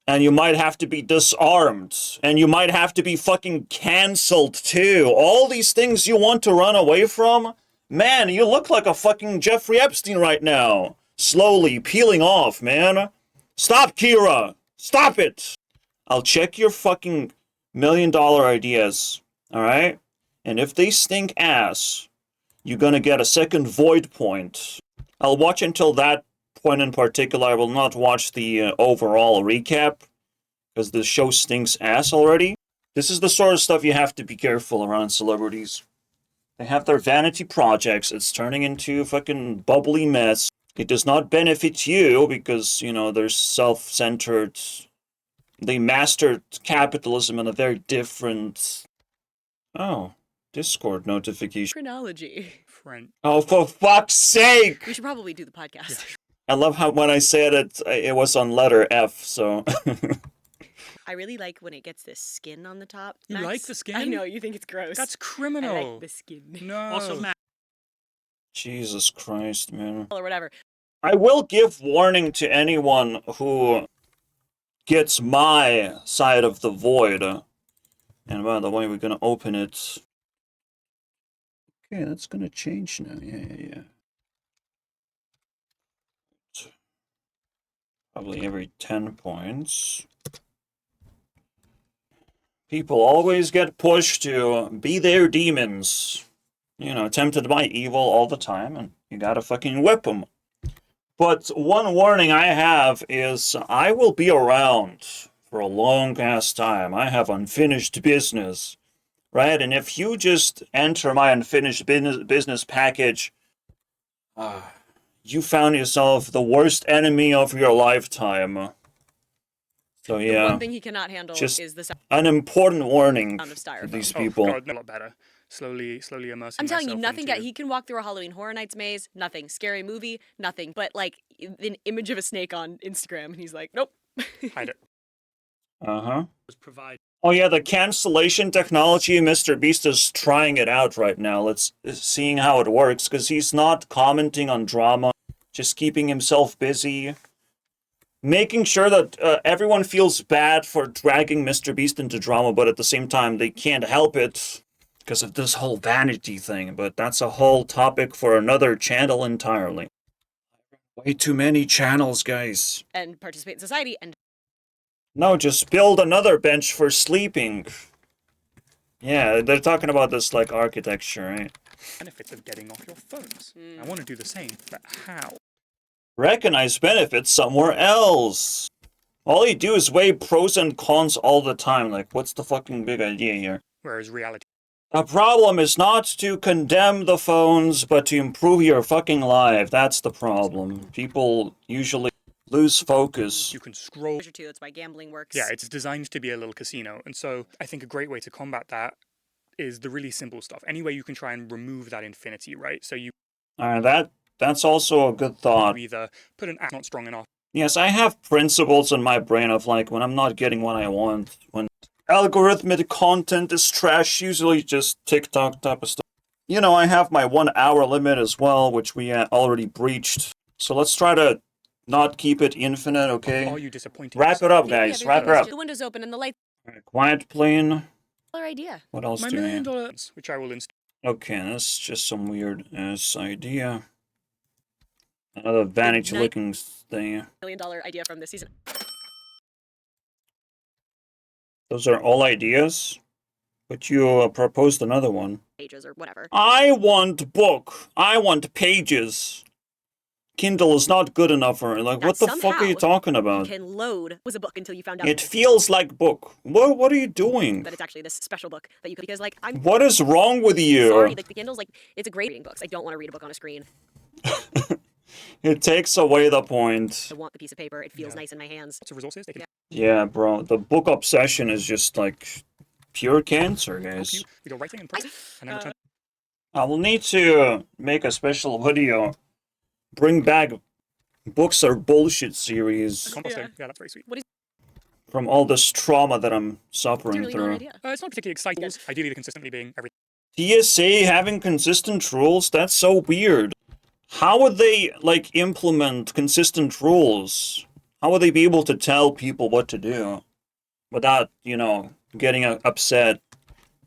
A: And you might have to be disarmed. And you might have to be fucking cancelled too. All these things you want to run away from? Man, you look like a fucking Jeffrey Epstein right now. Slowly peeling off, man. Stop, Kira! Stop it! I'll check your fucking $1 million ideas, alright? And if they stink ass, you're gonna get a second void point. I'll watch until that point in particular. I will not watch the overall recap, because the show stinks ass already. This is the sort of stuff you have to be careful around celebrities. They have their vanity projects. It's turning into a fucking bubbly mess. It does not benefit you because, you know, they're self-centered. They mastered capitalism in a very different... Oh, Discord notification.
B: Chronology.
C: Friend.
A: Oh, for fuck's sake!
B: We should probably do the podcast.
C: Yeah.
A: I love how when I said it, it was on letter F, so...
B: I really like when it gets this skin on the top.
C: You
B: Max.
C: like the skin?
B: I know, you think it's gross.
C: That's
B: I
C: criminal.
B: like the skin.
C: No.
D: Also, Matt.
A: Jesus Christ, man.
B: Or whatever.
A: I will give warning to anyone who gets my side of the void. And by the way, we're gonna open it. Okay, that's gonna change now. Yeah. Probably every 10 points. People always get pushed to be their demons. You know, tempted by evil all the time, and you gotta fucking whip them. But one warning I have is I will be around for a long ass time. I have unfinished business, right? And if you just enter my unfinished business package, you found yourself the worst enemy of your lifetime. So
B: The
A: yeah,
B: one thing he cannot handle
A: just
B: is the sound
A: an important warning
B: of
A: for
B: styrofoam.
A: these
C: Oh,
A: people.
C: God, a lot better. Slowly immersing
B: I'm telling you,
C: myself
B: nothing.
C: into...
B: He can walk through a Halloween Horror Nights maze. Nothing. Scary movie. Nothing. But like an image of a snake on Instagram, and he's like, nope.
C: Hide it.
A: Uh-huh.
D: Was provide.
A: Oh yeah, the cancellation technology, Mr. Beast is trying it out right now. Let's seeing how it works, because he's not commenting on drama, just keeping himself busy, making sure that everyone feels bad for dragging Mr. Beast into drama, but at the same time, they can't help it because of this whole vanity thing. But that's a whole topic for another channel entirely. Way too many channels, guys.
B: And participate in society. And
A: No, just build another bench for sleeping. Yeah, they're talking about this, like, architecture, right?
C: Benefits of getting off your phones. I want to do the same, but how?
A: Recognize benefits somewhere else. All you do is weigh pros and cons all the time. Like, what's the fucking big idea here?
C: Whereas reality...
A: The problem is not to condemn the phones, but to improve your fucking life. That's the problem. People usually lose focus.
C: You can scroll...
B: treasure too. That's why gambling works.
C: Yeah, it's designed to be a little casino. And so I think a great way to combat that is the really simple stuff. Any way you can try and remove that infinity, right? So you
A: Alright, that's also a good thought.
C: either put an app not strong enough.
A: Yes, I have principles in my brain of, like, when I'm not getting what I want, when algorithmic content is trash, usually just TikTok type of stuff. You know, I have my 1 hour limit as well, which we already breached. So let's try to not keep it infinite,
C: Are
A: okay?
C: you disappointed?
A: Wrap it up,
B: Yeah,
A: guys.
B: yeah,
A: Wrap her up.
B: The window's open and the lights.
A: Alright, quiet plane.
B: Our idea.
A: What else
C: My
A: do
C: $1
A: we
C: million,
A: have?
C: which I will install.
A: Okay, that's just some weird ass idea. Another vanity looking thing.
B: $1 million idea from this season.
A: Those are all ideas? But you proposed another one.
B: Pages or whatever.
A: I want book. I want pages. Kindle is not good enough for it. Like,
B: That
A: what the fuck are you
B: somehow
A: talking
B: You
A: about?
B: can load was a book until you found out
A: It feels like book. What are you doing?
B: that it's actually this special book that you could, because like I'm
A: What is wrong with you?
B: sorry, like the Kindle's like it's a great reading books. I don't want to read a book on a screen.
A: It takes away the point.
B: I want the piece of paper. It feels
C: Yeah.
B: nice in my hands.
C: Lots of resources. They can
A: Yeah, bro. The book obsession is just like pure cancer,
C: help you
A: guys.
C: with your writing and process. And then return.
A: I will need to make a special video. Bring back books are bullshit series
C: Composting. Yeah, that's very sweet.
A: from all this trauma that I'm
B: It's a
A: suffering
B: really good
A: through.
B: idea.
C: It's not particularly exciting. Ideally, they're consistently being every
A: TSA having consistent rules? That's so weird. How would they, like, implement consistent rules? How would they be able to tell people what to do without, you know, getting upset?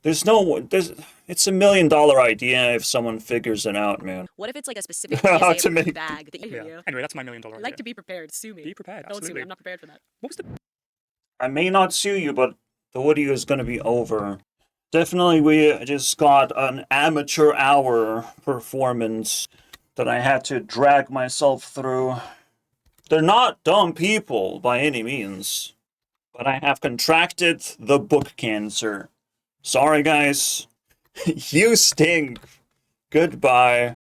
A: It's a $1 million idea if someone figures it out, man.
B: What if it's like a specific
A: How
B: TSA
A: to make-
B: bag that you
C: Yeah.
B: you?
C: Anyway, that's my $1 million
B: I
C: idea.
B: like to be prepared. Sue me.
C: Be prepared.
B: Don't sue
C: Absolutely.
B: me. I'm not prepared for that.
C: What was the
A: I may not sue you, but the video is gonna be over. Definitely, we just got an amateur hour performance that I had to drag myself through. They're not dumb people by any means, but I have contracted the book cancer. Sorry, guys. You stink. Goodbye.